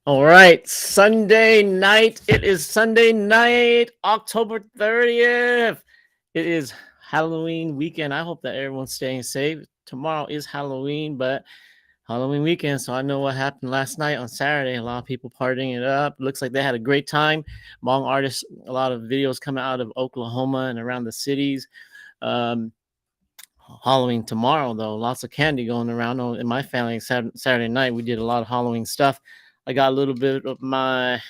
All right, Sunday night. It is Sunday night, October 30th. It is Halloween weekend. I hope that everyone's staying safe. Tomorrow is Halloween, but Halloween weekend. So I know what happened last night on Saturday. A lot of people partying it up. Looks like they had a great time. Hmong artists, a lot of videos coming out of Oklahoma and around the cities. Um, Halloween tomorrow, though. Lots of candy going around. In my family, Saturday night, we did a lot of Halloween stuff. I got a little bit of my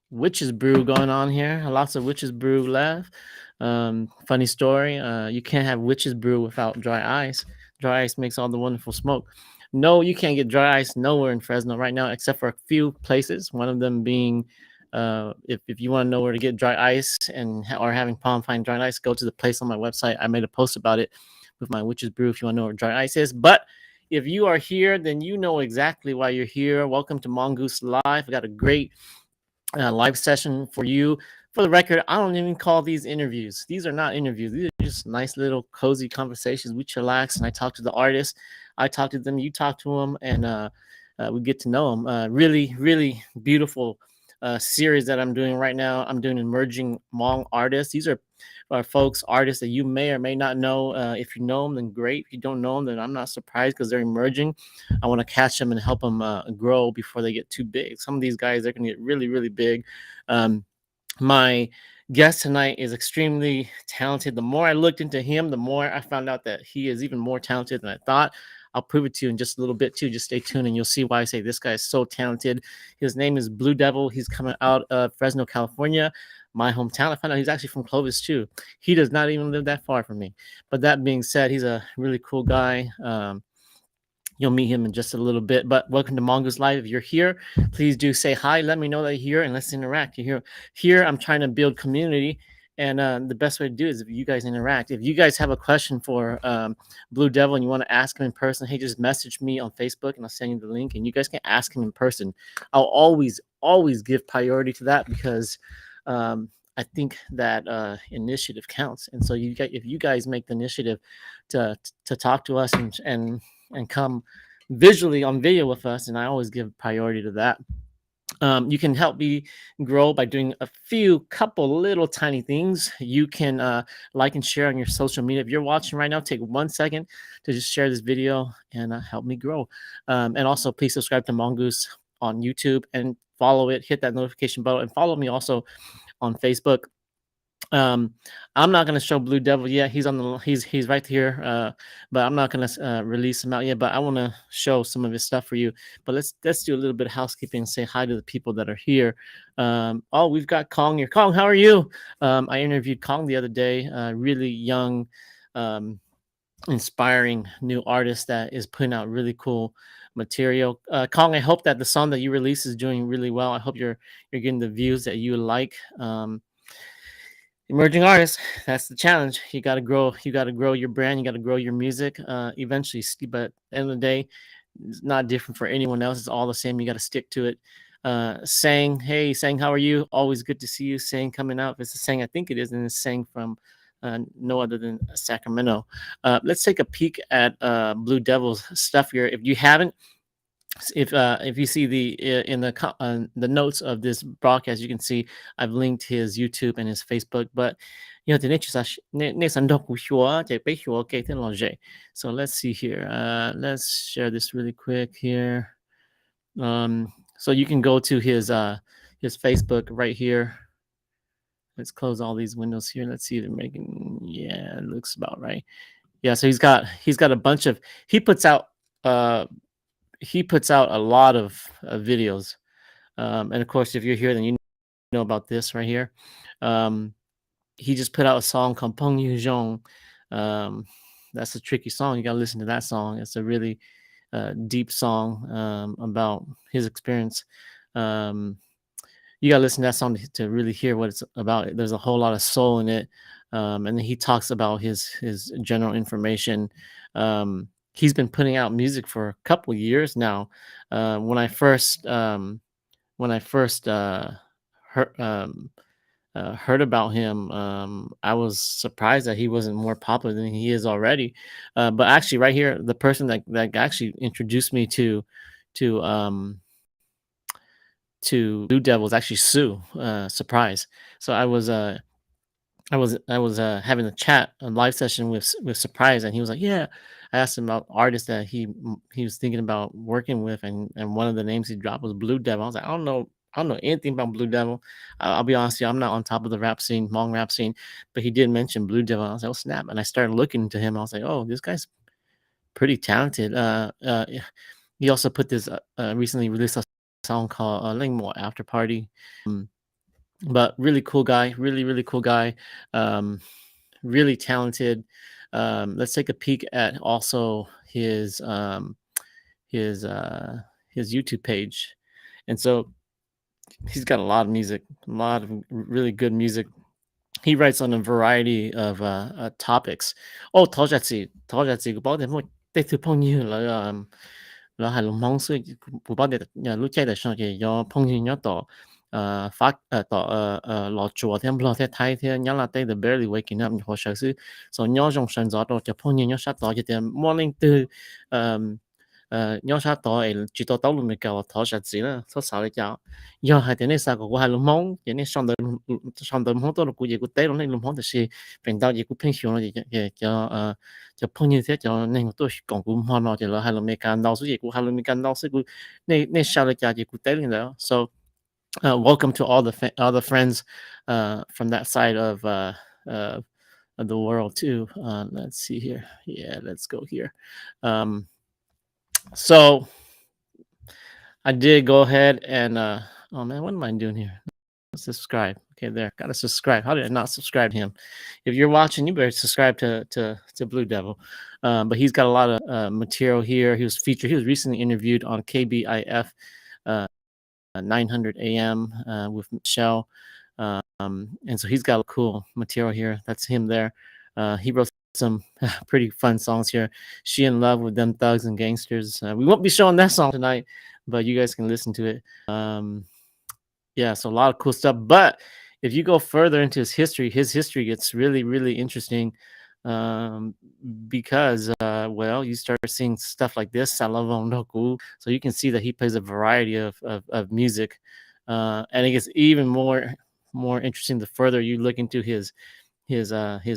witch's brew going on here. Lots of witch's brew left. Funny story. You can't have witch's brew without dry ice. Dry ice makes all the wonderful smoke. No, you can't get dry ice nowhere in Fresno right now, except for a few places. One of them being, if you want to know where to get dry ice or having problem finding dry ice, go to the place on my website. I made a post about it with my witch's brew. If you want to know where dry ice is, but if you are here, then you know exactly why you're here. Welcome to Hmongoose Live. I got a great live session for you. For the record, I don't even call these interviews. These are not interviews. These are just nice little cozy conversations. We chillax and I talk to the artists. I talk to them. You talk to them, and we get to know them. Really, really beautiful series that I'm doing right now. I'm doing emerging Hmong artists. These are folks, artists that you may or may not know. If you know them, then great. If you don't know them, then I'm not surprised because they're emerging. I want to catch them and help them grow before they get too big. Some of these guys, they're going to get really, really big. My guest tonight is extremely talented. The more I looked into him, the more I found out that he is even more talented than I thought. I'll prove it to you in just a little bit too. Just stay tuned and you'll see why I say this guy is so talented. His name is Blue Devil. He's coming out of Fresno, California, my hometown. I found out he's actually from Clovis too. He does not even live that far from me. But that being said, he's a really cool guy. You'll meet him in just a little bit. But welcome to Hmongoose Live. If you're here, please do say hi. Let me know that you're here and let's interact. You're here. I'm trying to build community. And the best way to do it is if you guys interact. If you guys have a question for Blue Devil and you want to ask him in person, hey, just message me on Facebook and I'll send you the link. And you guys can ask him in person. I'll always give priority to that because I think that initiative counts. And so if you guys make the initiative to talk to us and come visually on video with us, and I always give priority to that. You can help me grow by doing a couple little tiny things. You can like and share on your social media. If you're watching right now, take 1 second to just share this video and help me grow. And also, please subscribe to Hmongoose on YouTube and follow it. Hit that notification bell and follow me also on Facebook. I'm not gonna show Blue Devil yet. He's right here, but I'm not gonna release him out yet. But I want to show some of his stuff for you. But let's do a little bit of housekeeping and say hi to the people that are here. Oh, we've got Kong here. Kong, how are you? I interviewed Kong the other day. Really young, inspiring new artist that is putting out really cool material. Kong, I hope that the song that you release is doing really well. I hope you're getting the views that you like. Emerging artists, that's the challenge. You got to grow your brand, you got to grow your music eventually, but at the end of the day, it's not different for anyone else. It's all the same. You got to stick to it. Sang, hey Sang, how are you? Always good to see you. Sang coming out. If it's a Sang, I think it is, and it's Sang from no other than Sacramento. Let's take a peek at Blue Devil's stuff here. If you haven't, if you see in the notes of this broadcast, you can see I've linked his YouTube and his Facebook. But thì so let's see here. Let's share this really quick here. So you can go to his Facebook right here. Let's close all these windows here. Let's see if they're making. Yeah, it looks about right. Yeah, so he's got a bunch of he puts out a lot of videos. And of course, if you're here, then you know about this right here. He just put out a song called Peng Yu Zhong. That's a tricky song. You got to listen to that song. It's a really deep song about his experience. You got to listen to that song to really hear what it's about. There's a whole lot of soul in it. And then he talks about his general information. He's been putting out music for a couple years now. When I first heard about him, I was surprised that he wasn't more popular than he is already. But actually, right here, the person that actually introduced me to to Blue Devils actually sue Surprise. So I was having a chat, a live session with Surprise, and he was like, "Yeah." I asked him about artists that he was thinking about working with, and one of the names he dropped was Blue Devil. I was like, I don't know anything about Blue Devil. I'll be honest with you, I'm not on top of the rap scene, Hmong rap scene, but he did mention Blue Devil. I was like, oh snap! And I started looking into him. I was like, oh, this guy's pretty talented. Yeah. He also put this recently released a song called Lingmo After Party. Um, but really cool guy, really cool guy. Um, really talented. Let's take a peek at also his uh his YouTube page. And so he's got a lot of music, a lot of really good music. He writes on a variety of topics. Oh, Toljatsi, có bảo demoi tê thư phong như là hà long mong sư của bảo để nhà lúc chạy để sang cái do phong như nhớ tỏ phát tỏ lọ chùa thêm lo thế thay thế nhớ là tê the barely waking up hồ sơ sư so nhớ trong sân gió đó cho phong như nhớ sát tỏ cho tiền morning từ nhớ sát tỏ ấy chỉ tỏ tàu luôn mình cầu Toljatsi là số sáu để chào giờ hai tiếng này sao của hà long mong cái này上到好多咯，估计估低咯，你諗可就是平到嘢估偏向咯，就碰見些就你都講估唔可咯，就攞係咯未間到，所以估係咯未間到，所以估你少咗價嘢估低咯，so welcome to all the friends from that side of the world too. Let's see here. Yeah, let's go here. So I did go ahead and oh man, what am I doing here? Subscribe. Okay, there. Gotta subscribe. How did I not subscribe to him? If you're watching, you better subscribe to Blue Devil. But he's got a lot of material here. He was featured. He was recently interviewed on KBIF 900 AM with Michelle. And so he's got cool material here. That's him there. He wrote some pretty fun songs here. She in Love with Them Thugs and Gangsters. We won't be showing that song tonight, but you guys can listen to it. Yeah, so a lot of cool stuff. But if you go further into his history gets really interesting because well, you start seeing stuff like this, Salavon. So you can see that he plays a variety of music, and it gets even more interesting the further you look into his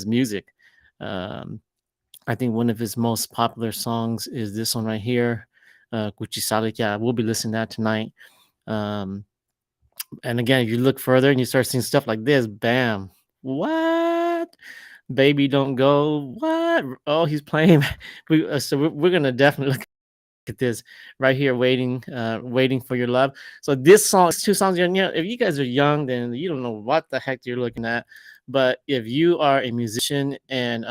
music. I think one of his most popular songs is this one right here, Gucci Salika. We'll be listening to that tonight. And again, if you look further and you start seeing stuff like this, bam, what? Baby Don't Go, what? Oh, he's playing. We're gonna definitely look at this right here, waiting for your love. So this song, two songs, if you guys are young, then you don't know what the heck you're looking at. But if you are a musician and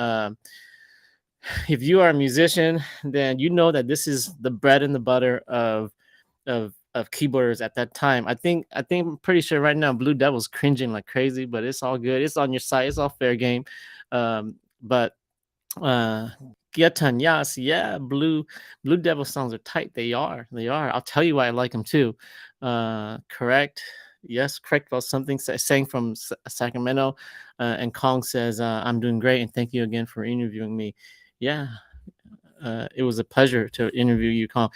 then you know that this is the bread and the butter of keyboarders at that time. I think I'm pretty sure right now Blue Devil's cringing like crazy, but it's all good. It's on your side. It's all fair game. But Gietan, yes, yeah, Blue Devil songs are tight. They are. I'll tell you why I like them too. Correct. Yes, correct about something saying from Sacramento. And Kong says, I'm doing great and thank you again for interviewing me. Yeah. It was a pleasure to interview you, Kong.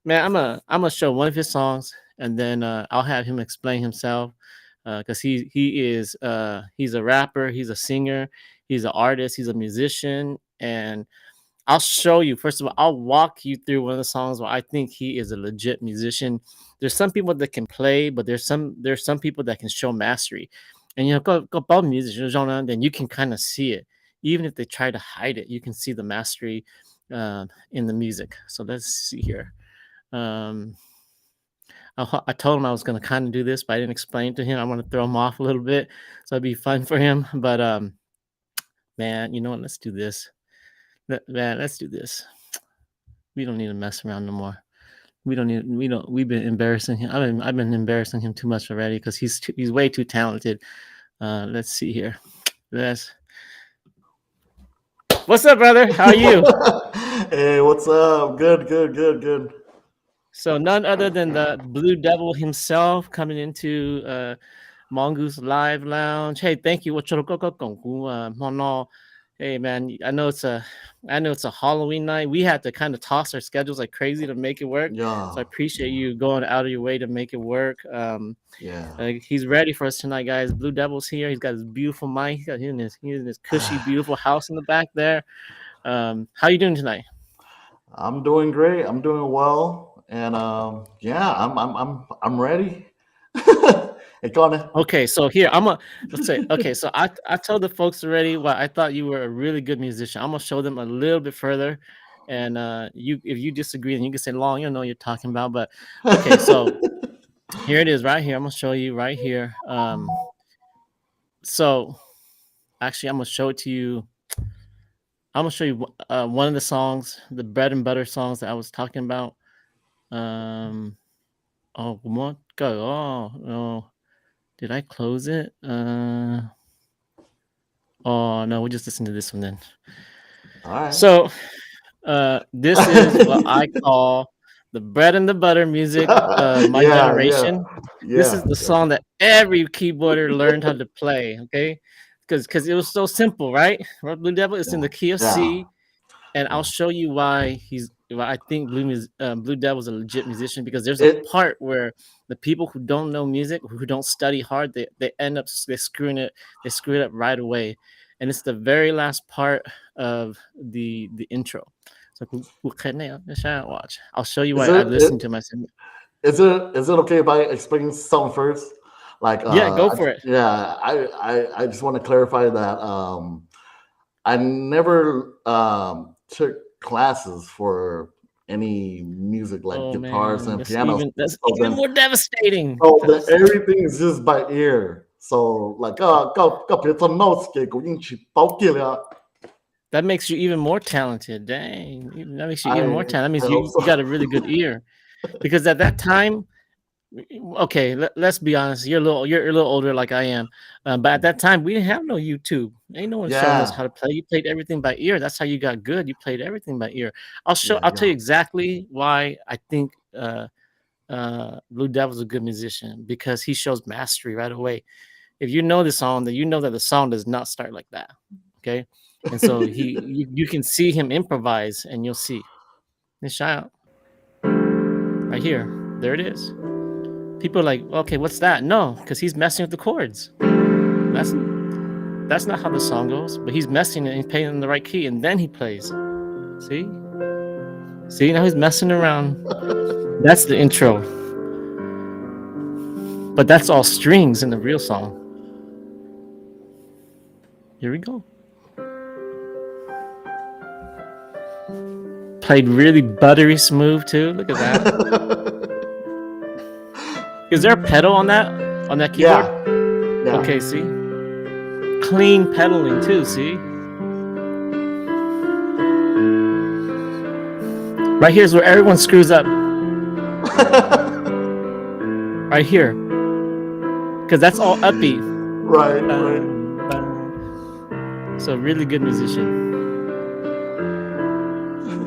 Man, I'm gonna show one of his songs, and then I'll have him explain himself, because he's a rapper, he's a singer, he's an artist, he's a musician, and I'll show you. First of all, I'll walk you through one of the songs where I think he is a legit musician. There's some people that can play, but there's some people that can show mastery, and go about musicians, then you can kind of see it, even if they try to hide it. You can see the mastery in the music. So let's see here. I told him I was going to kind of do this, but I didn't explain to him. I want to throw him off a little bit, so it'd be fun for him. But man, you know what? Let's do this. Let's do this. We don't need to mess around no more. We've been embarrassing him. I've been embarrassing him too much already because he's way too talented. Let's see here. What's up, brother? How are you? Hey, what's up? Good. So none other than the Blue Devil himself coming into Hmongoose Live Lounge. Hey, thank you. Hey man, I know it's I know it's a Halloween night. We had to kind of toss our schedules like crazy to make it work. So I Yeah, appreciate you going out of your way to make it work. yeah. He's ready for us tonight, guys. Blue Devil's here. He's got his beautiful mic. He's in his cushy, beautiful house in the back there. How you doing tonight? I'm doing great. I'm doing well, and yeah, I'm ready. Hey, Connor. Okay, so here let's say okay, so I told the folks already why I thought you were a really good musician. I'm gonna show them a little bit further, and you if you disagree, then you can say long. You know what you're talking about, but okay, so here it is right here. I'm gonna show you right here. So actually, I'm gonna show it to you. I'm gonna show you one of the songs, the bread and butter songs that I was talking about. Um, oh, what go? Oh no, did I close it? Oh no, we just listen to this one then. All right. So this is what I call the bread and the butter music of my Yeah, yeah, generation. This is yeah, the song that every keyboarder learned how to play, okay? Because it was so simple, right? Blue Devil is in yeah, the key of yeah, C, and I'll yeah. show you why I think Blue Devil's a legit musician because there's a It part where the people who don't know music, who don't study hard, they end up they screw it up right away, and it's the very last part of the intro. So watch. I'll show you is why I it, it listened to myself. is it okay if I explain something first? Like, Yeah, go for it. yeah, I just want to clarify that I never took classes for any music like Oh guitars man, and pianos. that's So even more devastating. everything is just by ear. So like,别做 notes 给古音去包给了。That makes you even more talented. Dang, that makes you even more I talented. That I means hope you so. got a really good ear. Because at that time, okay, let's be honest. You're a little older, like I am. But at that time, we didn't have no YouTube. Ain't no one showing us Yeah, how to play. You played everything by ear. That's how you got good. You played everything by ear. yeah, I'll tell yeah. you exactly why I think Blue Devil's a good musician because he shows mastery right away. If you know the song, then you know that the song does not start like that. Okay, and so you can see him improvise, and you'll see. This shout right here. There it is. People are like, okay, what's that? No, because he's messing with the chords. That's that's not how the song goes. But he's messing it and he's playing in the right key, and then he plays. See, see now he's messing around. That's the intro. But that's all strings in the real song. Here we go. Played really buttery smooth too. Look at that. Is there a pedal on that keyboard? Yeah, yeah. Okay, see, clean pedaling too. See, right here's where everyone screws up. Right here, because that's all upbeat. Right, right. So really good musician.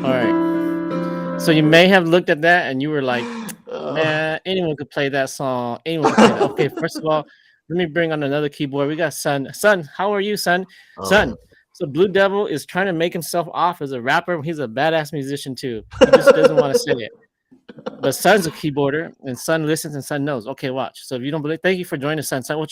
All right. So you may have looked at that and you were like, man, anyone could play that song. Anyone could play that. Okay, first of all, let me bring on another keyboard. We got Sun. Sun, how are you, Sun? oh, Sun. So Blue Devil is trying to make himself off as a rapper. He's a badass musician too. He just doesn't want to say it. But Sun's a keyboarder, and Sun listens and Sun knows. Okay, watch. So if you don't believe, thank you for joining Sun. Sun, 我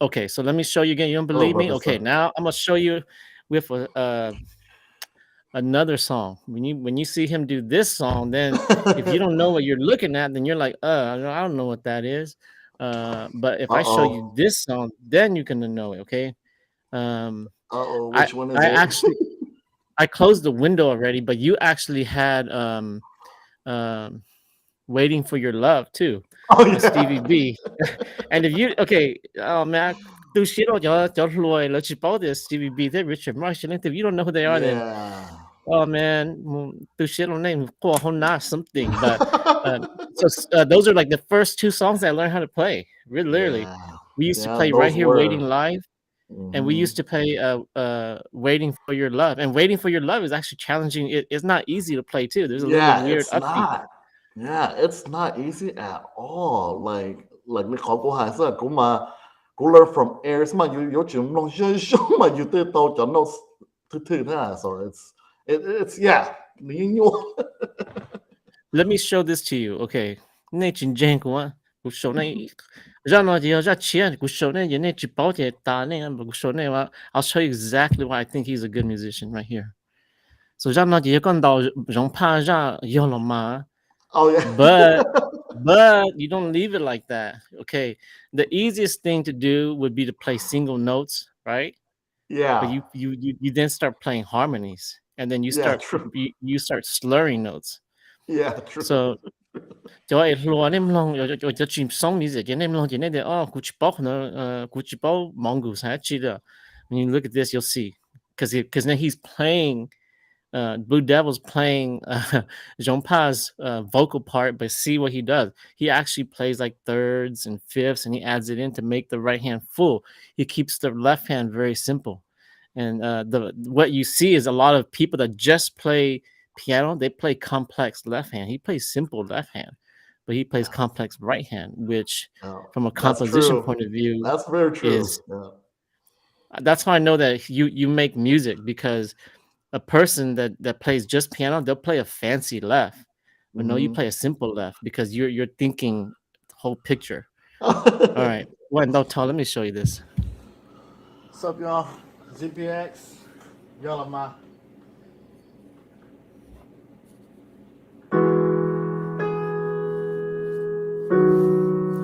okay, so let me show you again. You don't oh, believe me? brother, Okay, son. now I'm gonna show you with another song. When you see him do this song, then if you don't know what you're looking at, then you're like, I don't know what that is. But if I show you Uh-oh. this song, then you can know it. Okay. Um, Uh-oh, I which one is I it? actually I closed the window already, but you actually had um waiting for your love too. Oh, Stevie yeah. B. And if you okay, oh man, tôi shit on y'all lùi là chỉ bảo this Stevie B, they Richard Marshall. If you don't know who they are, then Yeah. oh man, tôi shit on name something. But so those are like the first two songs I learned how to play. Really, literally, Yeah. we used to Yeah, play right those here, waiting were. live, and we Hmm. used to play waiting for your love. And waiting for your love is actually challenging. It's not easy to play too. There's a little Yeah, weird it's upbeat. not. Yeah, it's not easy at all. Like 你考過下先，咁啊，古 learn from errors 嘛，有種弄傷傷嘛，要對到就弄 so it's yeah. 你用 Let me show this to you. Okay. 那真正嘅話，鼓手呢，讓我哋有隻錢，鼓手呢，人哋隻寶隻打呢，鼓手呢話 I'll show you exactly why I think he's a good musician right here. So 讓我哋講到容怕讓有了嘛 Oh yeah. but but you don't leave it like that. Okay. The easiest thing to do would be to play single notes, right? But Yeah. you then start playing harmonies, and then you Yeah, start true. you start slurring notes. Yeah, true. So cho ai lo nem long cho chim song music and nem long ne de oh Gucci ball mongoose actually when you look at this you'll see because then he's playing Blue Devil's playing Jean Pa's vocal part, but see what he does. He actually plays like thirds and fifths, and he adds it in to make the right hand full. He keeps the left hand very simple, and the what you see is a lot of people that just play piano. They play complex left hand. He plays simple left hand, but he plays Yeah. complex right hand, which, from a That's composition true. point of view, That's very true. is Yeah. that's how I know that you make music because a person that plays just piano, they'll play a fancy left. But no, you Hmm. play a simple left because you're thinking the whole picture. All right. Well, tell. Let me show you this. What's up, y'all? ZPX. Y'all are my.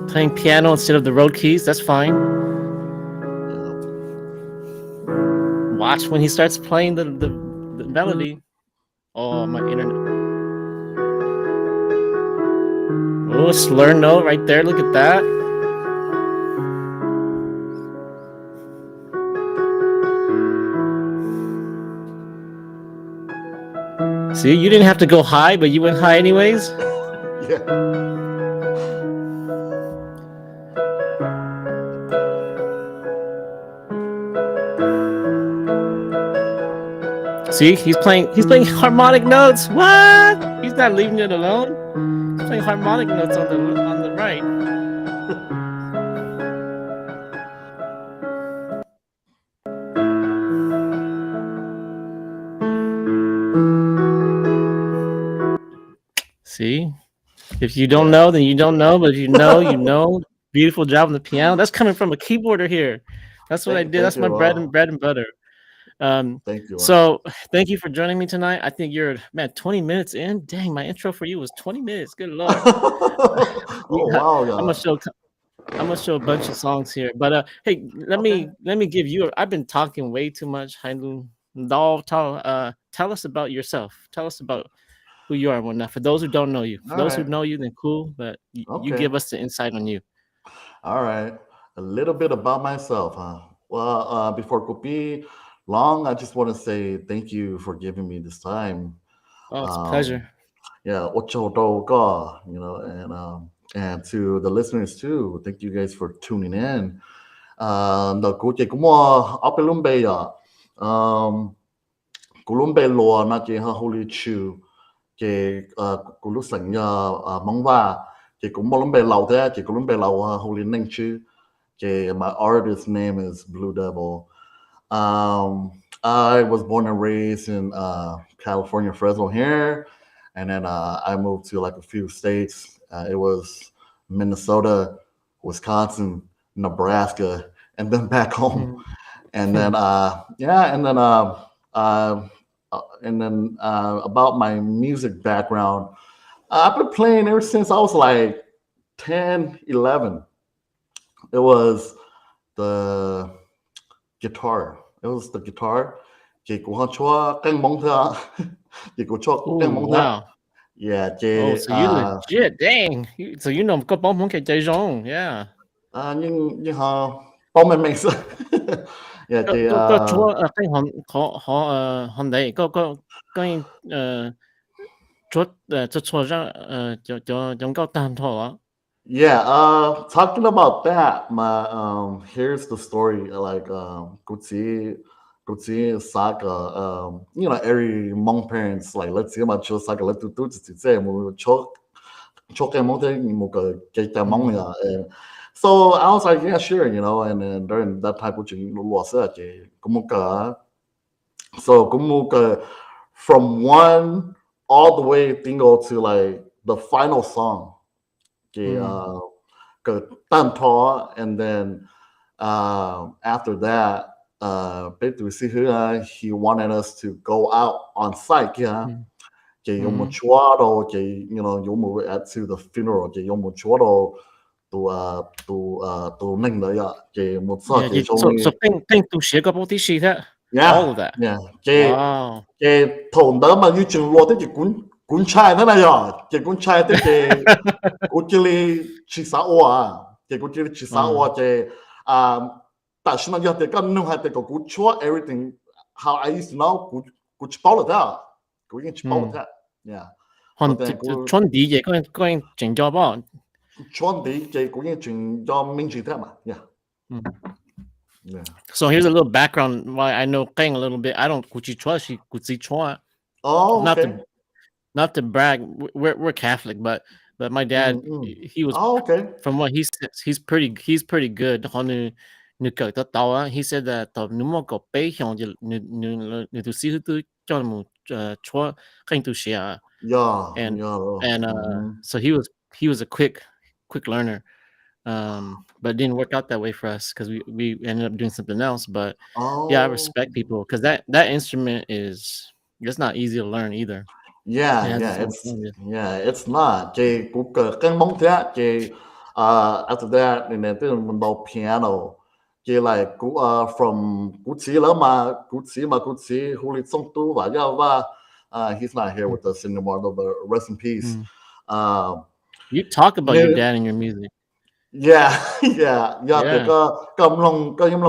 Playing piano instead of the road keys, that's fine. Yeah. Watch when he starts playing the melody. Oh, my internet. Oh, slur note right there. Look at that. See, you didn't have to go high, but you went high anyways. Yeah. See, he's playing harmonic notes. What? He's not leaving it alone. He's playing harmonic notes on the right. See? If you don't Yeah. know, then you don't know. But if you know, you know. Beautiful job on the piano. That's coming from a keyboarder here. That's what I did. Thank That's my you. bread and butter. Thank you. So thank you for joining me tonight. I think you're, man, 20 minutes in. Dang, my intro for you was 20 minutes. Good lord. Oh wow, I'm gonna yeah. show I'm gonna show a bunch of songs here. But hey, Okay. let me give you. I've been talking way too much. Hailun. Tell us about yourself. Tell us about who you are and whatnot. For those who don't know you, for All those who right. know you, then cool. But you Okay. give us the insight on you. All right. A little bit about myself, huh? Well, before it could be long, I just want to say thank you for giving me this time. Oh, it's a Um, pleasure. yeah, and to the listeners too. Thank you guys for tuning in. The cô chị cũng ở bên Lumbe à. Um, cô Lumbe lùa na chị ha Holy Chu. Chị cô lúc sinh ya mong va. Chị cũng mua Lumbe lâu thế. Chị cũng Lumbe lâu Holy Neng Chu. Chị my artist name is Blue Devil. I was born and raised in California, Fresno here, and then I moved to like a few states. It was Minnesota, Wisconsin, Nebraska, and then back home. Mhm. And then yeah, uh, and then about my music background, I've been playing ever since I was like 10, 11. It was the guitar. It was the guitar. Chị cũng không cho căng mong thơ. Chị cũng cho cũng căng Oh mong thơ. wow. Yeah, Oh, chị so you legit. Dang. So you know có bóng cái trái rong. Yeah. nhưng họ bông mình sợ. Yeah, chị Có chúa cái hòn họ hòn đấy có chúa cho chúa ra cho giống có tam thọ á. yeah, talking about that, my here's the story. Like Gutsi Saka, every Hmong parents like let's see about Cho Saka, let's do say choke. Choke mountain mo ka get the Mm, mong and so I was like, yeah, sure, and then during that time which you was kumuka so kumuka from one all the way tingo to like the final song. Okay, mm, tan to and then after that he wanted us to go out on site, yeah. mm, Che yung mo mm. chuado, che yung mo at to the funeral, che yung mo chuado to ning da ya, che mo sa Yeah, che so only Ping tu xie个波地xie that all yeah of that. yeah che Wow. che thôn đó mà như chừng lo tới che cuốn chai thế này à, che cuốn chai tới che cuốn chili chỉ sa à, che cuốn chili chỉ sa Uh, che tại sao nó giờ thì cái nung hay thì có cuốn chua everything how I used to know cuốn cuốn bao là thế, cuốn chỉ bao là mm. thế, yeah. But Hon then cuốn chọn đi vậy có chỉnh cho bao. chọn đi che cuốn chừng cho minh chỉ thế mà, yeah yeah. So here's a little background why I know Kang a little bit. I don't kuchi chua she kuchi chua. Oh Not okay. to not to brag. We're Catholic, but my dad he was Oh okay. from what he says he's pretty good. Honu nuka tao. He said that nu mo ko pe hyong nu tu si tu cho mu chua Kang tu xia Yeah and yeah. so he was a quick learner. But it didn't work out that way for us because we ended up doing something else. But yeah, I Oh. respect people because that instrument is it's not easy to learn either. It Yeah, has yeah, its own challenges. it's not. Chị cũng cái mong thế, chị after that, and then mình đầu piano. Chị like cũng from cũng chỉ là mà cũng chỉ Huli Song Tu và ya và he's not here with us anymore, but rest in peace. Mm. Uh, You talk about your nên dad in your music. yeah, yeah, yeah, thì Yeah, cái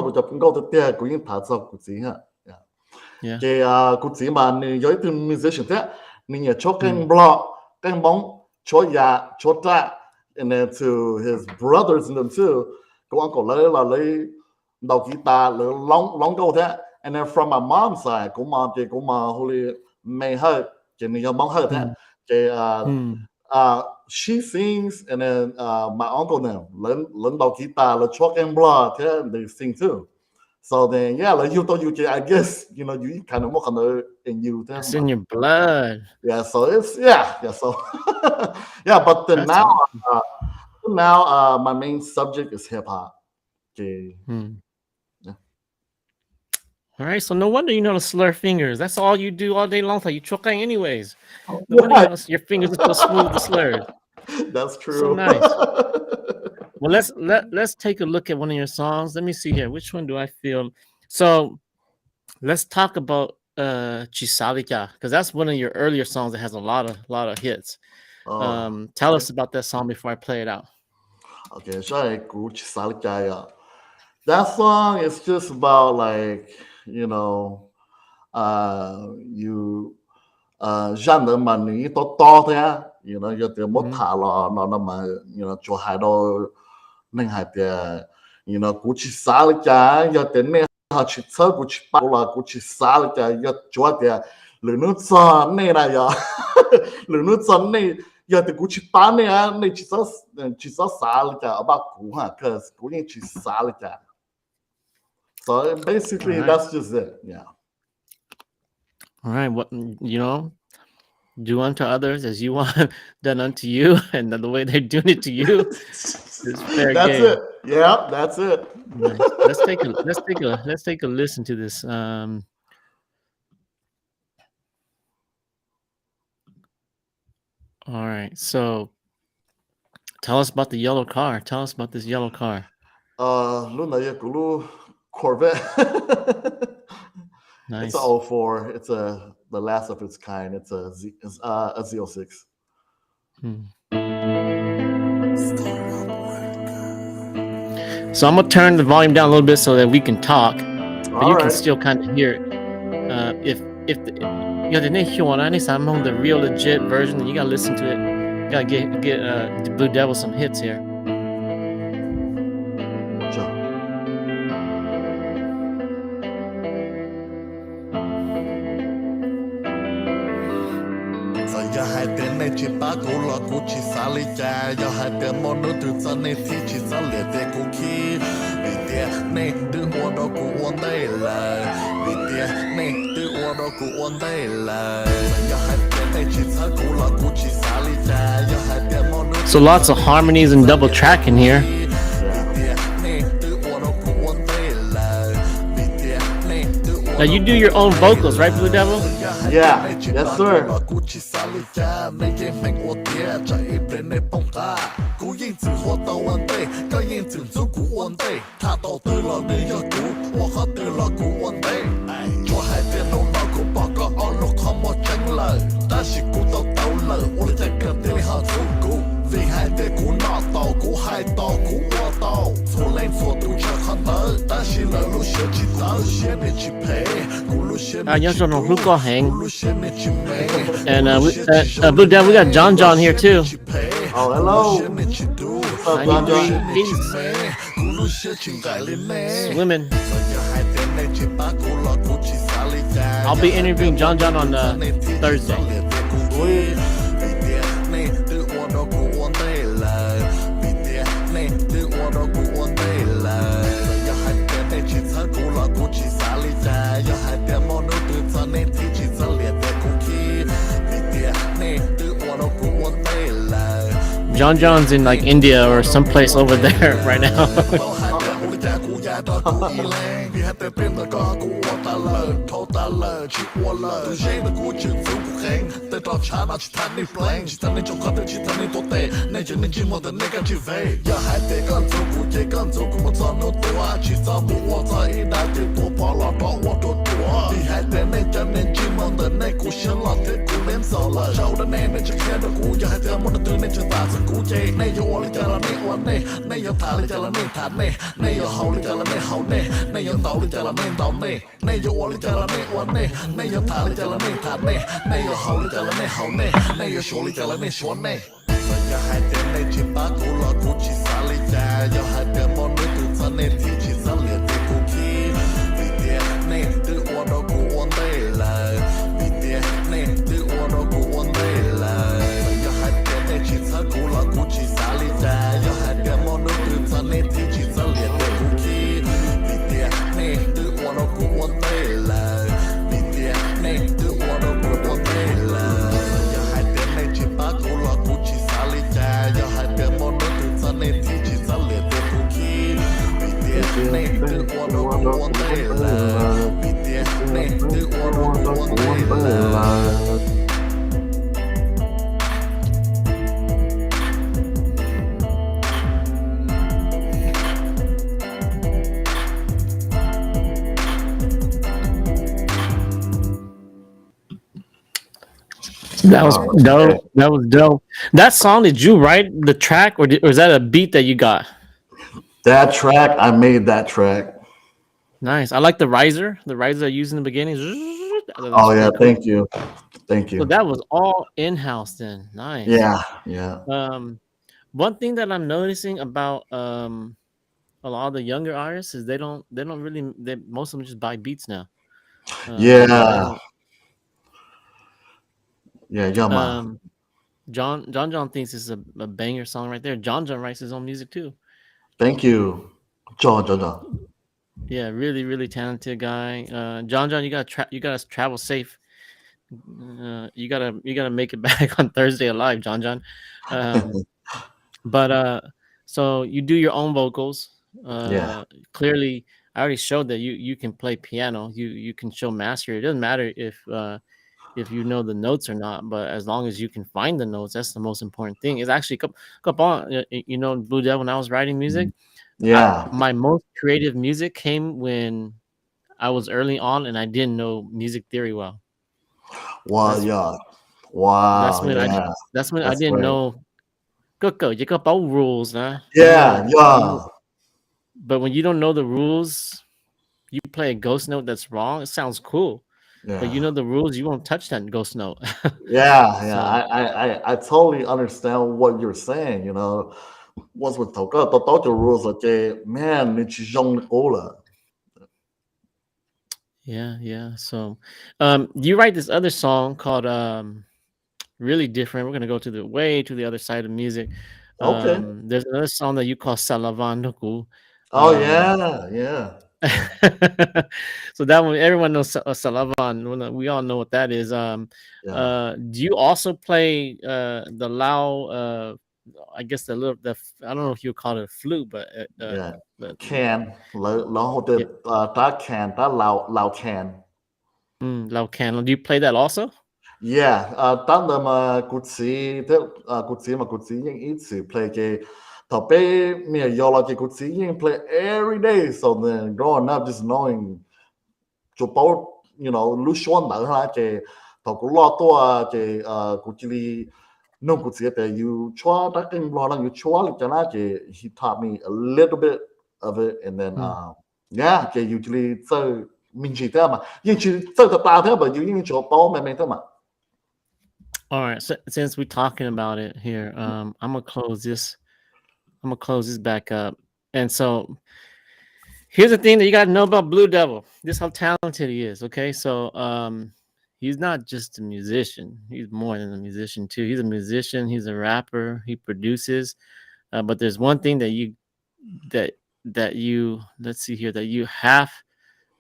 của chụp cũng câu tiếp theo cũng những thả sau cũng chỉ ha. Yeah. yeah. Cái cũng chỉ mà nếu giới từ musician thế mình nhớ cho Mm, cái bóng cho ya cho ta and then to his brothers in them too cũng ăn cổ lấy đầu guitar lấy long long câu thế and then from my mom's side cũng mà holy mày hơi cái mình nhớ bóng hơi thế mm, cái mm, she sings and then my uncle now learn đầu guitar lấy cho cái thế they sing too. So then, yeah, like you thought I guess, you kind of more kind of in you that's them. in your blood. Yeah, so it's, yeah, so, yeah, but then That's now, awesome. uh, now, my main subject is hip hop. Okay. Mm. Yeah. All right, so no wonder you know to slur fingers. That's all you do all day long. So you chokang anyways. No wonder you Right. know your fingers are so smooth to slurs. That's So true. nice. Well, let's take a look at one of your songs. Let me see here. Which one do I feel? So let's talk about Chisalika because that's one of your earlier songs that has a lot of hits. Tell Okay. us about that song before I play it out. Okay, so I go Chisalikaya. That song is just about like, you know, you dân ở mà ní to to thế á, giờ tiền mất Mm-hmm. thả nó mà cho hai đô nên hai tiền cú chỉ xả lại cả giờ tiền này họ chỉ sơ cú chỉ bao là cú chỉ xả lại cả giờ cho tiền lửa nước gió này là giờ lửa nước gió này giờ tiền cú chỉ bán này á này chỉ sơ xả lại cả ở bao cú ha, cause cú này chỉ xả lại cả. So All basically right, that's just it, yeah. all right. What do unto others as you want done unto you, and the way they're doing it to you is fair That's it. game. Yeah, that's it. Nice. Let's take a listen to this. All right. So tell us about the yellow car. Tell us about this yellow car. Lúc nãy của lu Corvette. It's a Nice. '04. It's the last of its kind. It's a Z06. Hmm. So I'm gonna turn the volume down a little bit so that we can talk, but All you can right. still kind of hear it. If the the real legit version, you gotta listen to it. You gotta get the Blue Devil some hits here. Sure. Giờ hai tiếng này chỉ ba cú lọ cú chỉ xa lý cha do hai tiền món nước từ chân này thì chỉ xa liệt tiền cú khi vì tiền này từ ô đó cú ôn đây là vì tiền này từ ô đó cú ôn đây là do hai tiền này chỉ xa cú lọ cú chỉ xa lý cha do hai tiền món nước So lots of harmonies and double track in here. Now you do your own vocals, right, Blue Devil? Yeah, yes sir. Vì hai tên của nó tàu của hai tàu của ô tàu Phụ lên phụ tụ cho khó tớ Ta chỉ là lúc xe chỉ tớ Xe này chỉ phê Của lúc xe này nhớ cho nó lúc có hẹn. Của lúc xe này chỉ mê And Blue Devil, we got John John here too. Oh, hello. What's up, John John? Swimming. I'll be interviewing John John on Thursday. Sweet. John John's in like India or someplace over there right now. That was dope. That was dope. That song, did you write the track, or is that a beat that you got? That track, I made that track. Nice. I like the riser. The riser I used in the beginning. Oh yeah, thank you. Thank you. So that was all in-house then. Nice. Yeah, yeah. One thing that I'm noticing about a lot of the younger artists is they don't really, most of them just buy beats now. Yeah. Yeah, yeah, man. John thinks it's a banger song right there. John writes his own music too. Thank you. John. Yeah, really, really talented guy. John, you gotta travel safe. You gotta make it back on Thursday alive, John. But so you do your own vocals. Yeah. Clearly, I already showed that you can play piano. You can show mastery. It doesn't matter if you know the notes or not, but as long as you can find the notes, that's the most important thing. It's actually couple on, Blue Devil, when I was writing music. Yeah. My most creative music came when I was early on and I didn't know music theory well. Wow, yeah. Wow. That's when I didn't know rules, huh? Yeah, yeah. But when you don't know the rules, you play a ghost note that's wrong, it sounds cool. Yeah. But you know the rules, you won't touch that ghost note. Yeah. I totally understand what you're saying, Once we talk about the rules, man, it's young Ola. Yeah. So you write this other song called really different. We're gonna go to the way to the other side of music. Okay. There's another song that you call Salavandoku. Oh Um, yeah, yeah, so that one everyone knows Salavan. We all know what that is. yeah, Do you also play the Lao? I guess I don't know if you call it a flute, but yeah. the Can Lao yeah, that can that Lao can. Lao can. Do you play that also? Yeah,当然嘛，古时的古时嘛，古时英一直 play 嘅，头杯咩有啦嘅古时英 play every day. So then growing up, just knowing 做包，you know，录爽的啦嘅，头古老多啊嘅古时里弄古时嘅，you try 但係老啦，you try 嚟嘅啦嘅，he taught me a little bit of it, and then Hmm. yeah 嘅 usually 做面前的嘛，因為做個大的嘛，要因做包咩咩的嘛。All right. So since we're talking about it here, I'm gonna close this. I'm gonna close this back up. And so here's the thing that you gotta know about Blue Devil. This how talented he is. Okay, so he's not just a musician. He's more than a musician too. He's a musician. He's a rapper. He produces. But there's one thing that that you let's see here that you have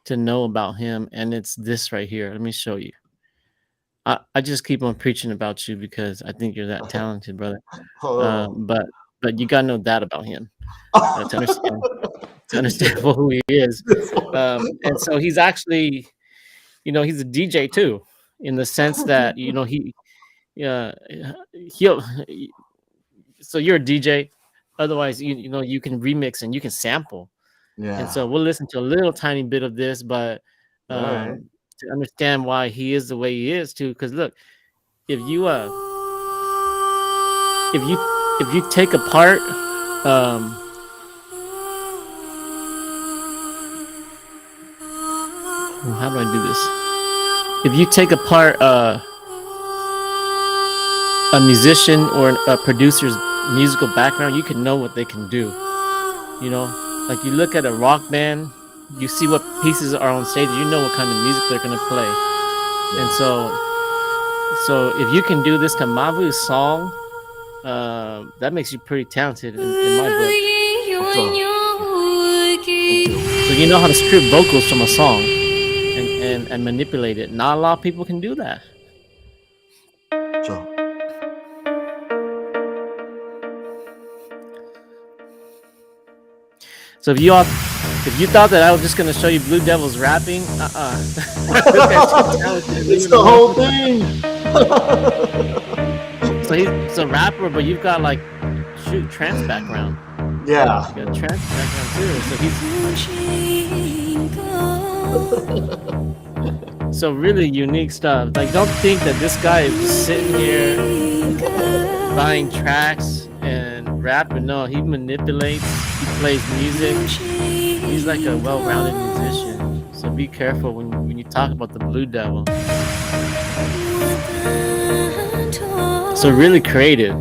to know about him, and it's this right here. Let me show you. I just keep on preaching about you because I think you're that talented, brother. Oh. But you gotta know that about him to understand who he is. This one. And so he's actually, he's a DJ too, in the sense that uh, he'll. So you're a DJ. Otherwise, you can remix and you can sample. And Yeah. so we'll listen to a little tiny bit of this, but All right. to understand why he is the way he is too. Because look, if you uh if you if you take apart how do I do this? If you take apart a musician or a producer's musical background, you can know what they can do. Like you look at a rock band, you see what pieces are on stage, you know what kind of music they're gonna play. And Yeah. so if you can do this Kamavu song, that makes you pretty talented in my book. So, thank you. So you know how to strip vocals from a song and manipulate it. Not a lot of people can do that. So, So if you thought that I was just gonna show you Blue Devil's rapping, this guy's too talented. Leave it's it the whole alone. thing. So he's a rapper, but you've got like trance background. Yeah. You got a trance background too. So really unique stuff. Like don't think that this guy is just sitting here buying tracks and rapping. No, he manipulates. He plays music. He's like a well-rounded musician. So be careful when you talk about the Blue Devil. So really creative.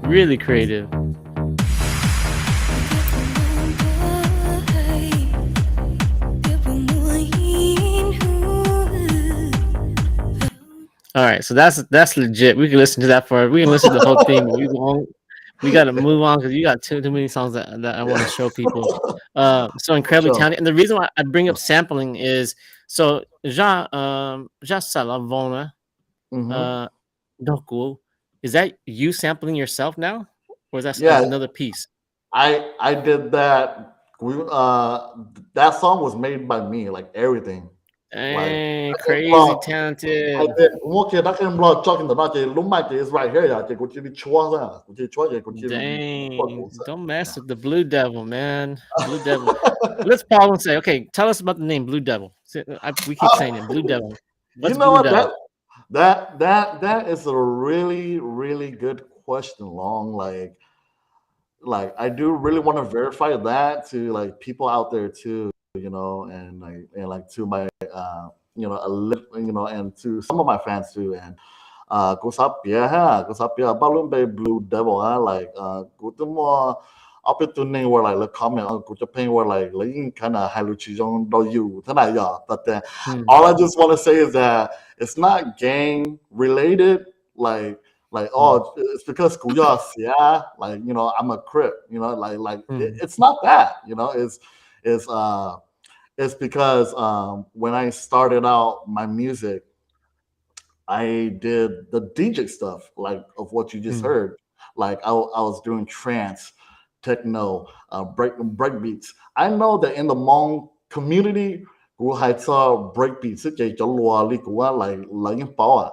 Really creative. All right, so that's legit. We can listen to that we can listen to the whole thing, but we won't. We got to move on because you got too many songs that I want to show people. So incredibly So, talented, and the reason why I bring up sampling is so Ja Salavona mm-hmm. uh Doku, is that you sampling yourself now, or is that Yeah, another piece? I did that. That song was made by me, like everything. Like Dang, I can crazy block. I talented. did. Okay, I can block talking about the Lumaki is right here. Yeah, they go to the chua, go to chua, go to Dang, the don't mess with the Blue Devil, man. Blue Devil. Let's pause and say, okay, tell us about the name Blue Devil. We keep saying it, Blue Devil. You What's know Blue what? Devil? That is a really really good question. Long like I do really want to verify that to like people out there too, and like to my and to some of my fans too, and cô sắp bia ha, cô sắp bia bao luôn bay Blue Devil ha, like cô tụi mua opportunity where like the comment cô chụp hình where like lấy kind of hai lũ chỉ trong đôi you thế này giờ, but Hmm. all I just want to say is that it's not gang related. like mm, oh it's because Kuya yeah like I'm a crip mm, it's not that it's it's because when I started out my music I did the DJ stuff, like of what you just mm, heard. Like I was doing trance, techno, break beats. I know that in the Hmong community, 我係做 break beats, 即係做羅哩鼓啊嚟引爆啊。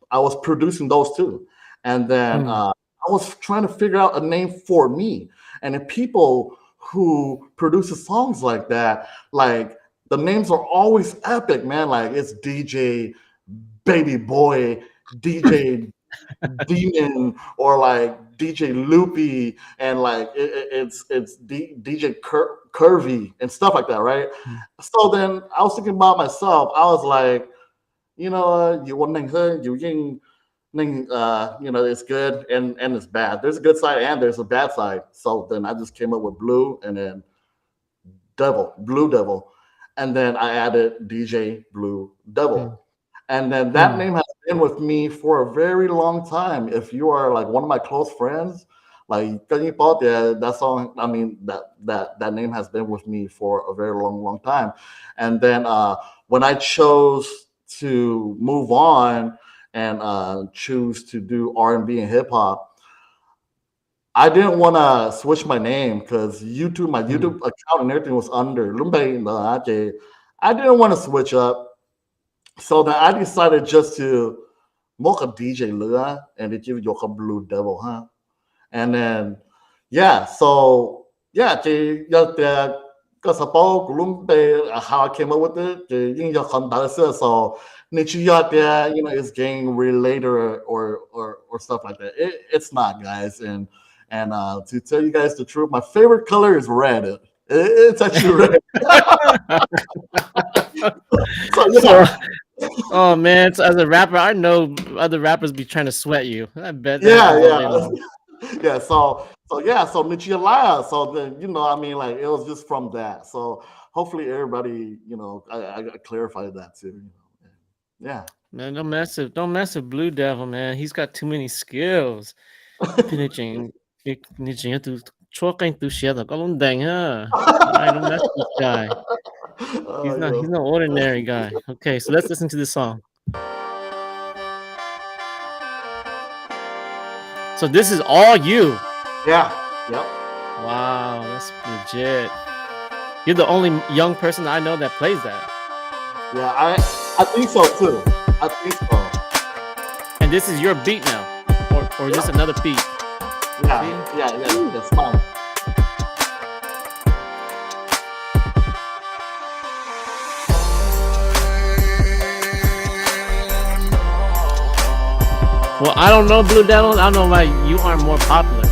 I was producing those too, and then mm, I was trying to figure out a name for me. And the people who produce songs like that, like the names are always epic, man. Like it's DJ Baby Boy, DJ Demon, or like DJ Loopy, and like it's DJ Curvy and stuff like that, right? mm, So then I was thinking about myself. I was like, you want it's good and it's bad. There's a good side and there's a bad side. So then I just came up with Blue and then Blue Devil, and then I added DJ Blue mm, Devil. And then that mm, name has been with me for a very long time. If you are like one of my close friends, like that song, I mean that name has been with me for a very long time. And then when I chose to move on and choose to do R&B and hip hop, I didn't want to switch my name because my mm. YouTube account and everything was under Lumbe Aje. I didn't want to switch up. So then I decided just to mock a DJ Lua and to give Yoka Blue Devil, huh? And then yeah, so yeah, the Kasapao Glumbe how I came up with it, the Yin Yakan Dalasa, so Nichiyat there, is getting related or stuff like that. It's not, guys. And to tell you guys the truth, my favorite color is red. It's actually red. So So, yeah, oh man, so as a rapper, I know other rappers be trying to sweat you. I bet that yeah, happens all day yeah. long. Yeah, so Nichia so then I mean like it was just from that. So hopefully everybody, I clarified that too. Yeah. Man, don't mess with Blue Devil, man. He's got too many skills. Pinching, pinching to choking to share the column dang, huh? All right, don't mess with this guy. He's Yo. no ordinary guy. Okay, so let's listen to this song. So this is all you. Yeah. Yep. Wow, that's legit. You're the only young person I know that plays that. Yeah, I think so too. I think so. And this is your beat now. Or is this Yeah. another beat? Yeah. See? Yeah. That's fine. Well, I don't know, Blue Devil. I don't know why you aren't more popular.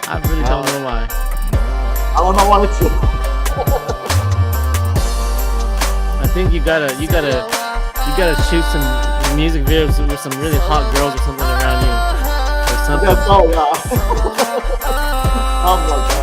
I really don't know why. I don't know why too. I think you gotta shoot some music videos with some really hot girls or something around you, or something. That's all, yeah. I'm like that.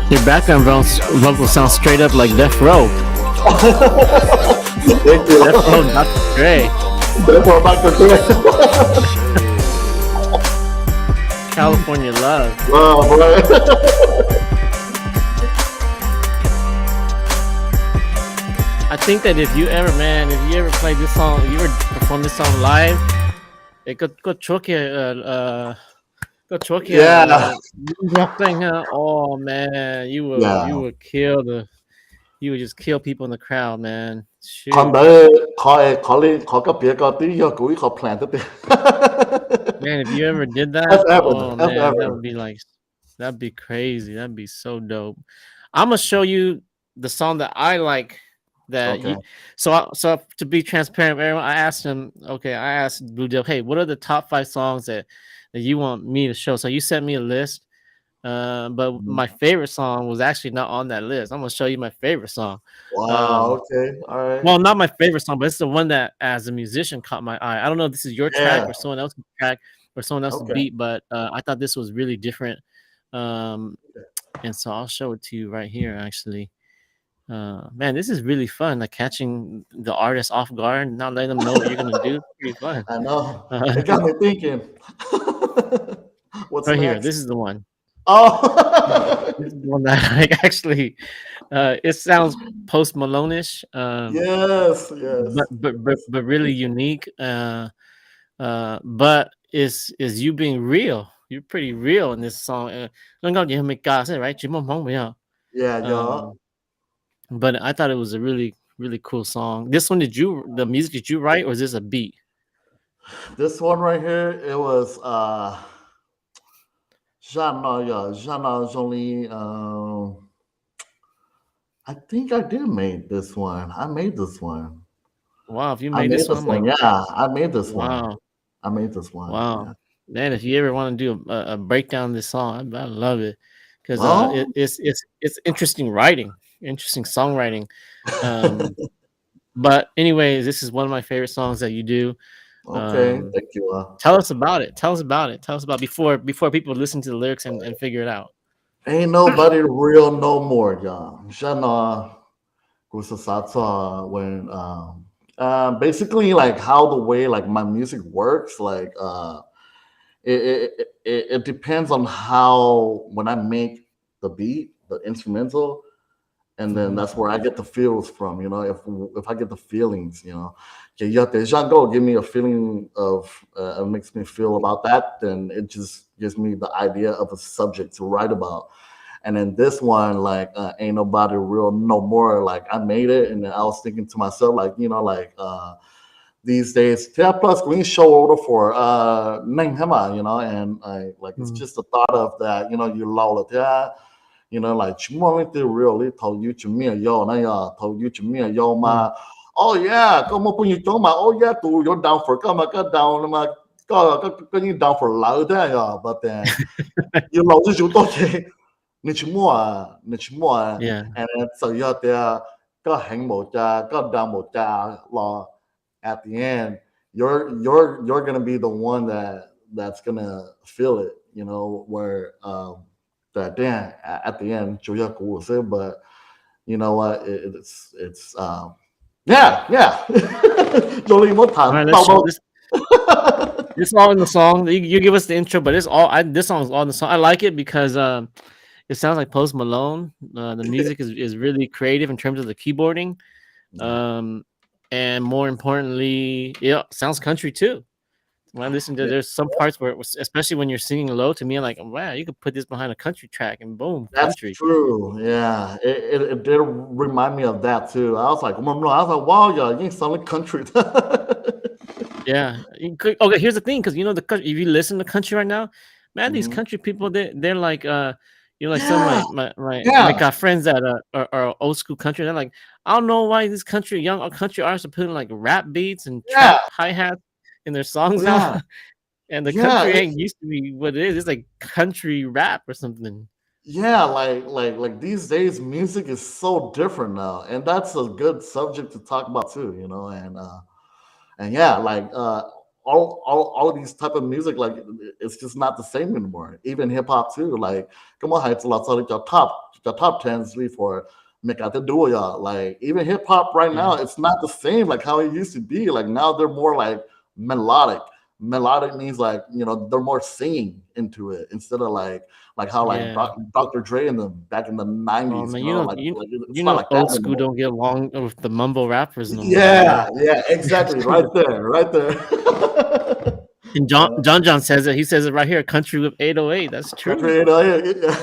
Your background vocals sound straight up like Death Row. Thank you. Death Row, Dr. Dre, Therefore, back to Dre. California Love. Wow, boy. I think that if you ever play this song, you ever perform this song live, it could choke you. Go choke you. Yeah. Nothing. Oh man, you Yeah. would kill you would just kill people in the crowd, man. Còn Shoot, đấy có cái tí do cuối có plan tới tiền. man, if you ever did that, If ever, oh if man, ever. that'd be crazy. That'd be so dope. I'm gonna show you the song that I like. That Okay. you so to be transparent, with everyone, I asked him. Okay, I asked Blue Deal, hey, what are the top 5 songs that you want me to show? So you sent me a list. But Mhm. my favorite song was actually not on that list. I'm gonna show you my favorite song. Wow. Um, Okay. All right. well, not my favorite song, but it's the one that, as a musician, caught my eye. I don't know if this is your track Yeah. or someone else's track or someone else's Okay. beat, but I thought this was really different. Um, and so I'll show it to you right here. Actually, man, this is really fun. Like catching the artist off guard, not letting them know what you're gonna do. It's pretty fun. I know. Uh, It got me thinking. What's right here, next? this is the one. Oh. This is the one that like actually. It sounds Post Malone-ish, Yes. but Yes. but but Yes. but really unique. But is you being real? You're pretty real in this song. Nó có gì hơi ca right? Chỉ mong mong vậy. Yeah. Yeah. Um, but I thought it was a really cool song. This one, the music did you write, or is this a beat? This one right here, it was Jana Jolie. I think I did make this one. I made this one. Wow, if you I made made this one, this I'm one. like, Yeah, I made this one. wow, I made this one. Yeah. wow, man. If you ever want to do a breakdown of this song, I love it because Well, it's interesting writing, interesting songwriting. Um, But anyways, this is one of my favorite songs that you do. okay. Um, Thank you. tell us about it. Tell us about it. Tell us about before people listen to the lyrics and figure it out. Ain't nobody real no more, y'all. Jana Kusasatsa when basically like how the way like my music works, like it depends on how when I make the beat, the instrumental, and then Mhm. that's where I get the feels from. If I get the feelings, que ya te Django give me a feeling of it makes me feel about that, then it just gives me the idea of a subject to write about. And then this one, like, ain't nobody real no more. Like I made it, and then I was thinking to myself, like, these days, yeah, plus green show order for Neng Hema, and I like it's Mhm. just the thought of that, you low it, yeah. Like Chimolite really told you to me yo, na told you to me yo Mhm. ma. Oh yeah, come up when you told my oh yeah, dude, you're down for come cut down my 已經 down for 老啲啊，but then 要留咗好多嘢，你全部啊，Yeah. and then 就要啲個興冇咋，個 down 冇咋咯。At the end, you're gonna be the one that's gonna feel it, you know, where that then at the end 做一個故事，but you know what, it's yeah. 做你冇 All 彈 right, let's 包 show 包 this. This all in the song. You give us the intro, but it's all. This song is all in the song. I like it because it sounds like Post Malone. The music is really creative in terms of the keyboarding, and more importantly, yeah, sounds country too. When I listen to, there's some parts where, especially when you're singing low, to me, I'm like, wow, you could put this behind a country track, and boom, That's country. true. Yeah, it did remind me of that too. I was like, wow, yeah, you sound like country. Yeah. Okay, here's the thing, because you know if you listen to country right now, man, these Mhm. country people, they're like some Yeah, of my yeah, got friends that are old school country. They're like, I don't know why these young country artists are putting like rap beats and yeah, trap hi-hats in their songs now. yeah, And the yeah. country ain't used to be what it is. It's like country rap or something. Yeah, like these days, music is so different now, and that's a good subject to talk about too. You know, and yeah, like all of these type of music, like it's just not the same anymore. Even hip hop too. Like, come on, it's a lot of your top tens for make out the duo, y'all. Like even hip hop right Yeah. now, it's not the same like how it used to be. Like now they're more like melodic. Melodic means like they're more singing into it instead of like how like Yeah. Dr. Dre and them back in the Oh '90s. man, Like you it's not know like that old school anymore. don't get along with the mumble rappers no more, Yeah, man. yeah, exactly. Right there, right there. And John says it. He says it right here. Country with 808. That's true. Country, yeah.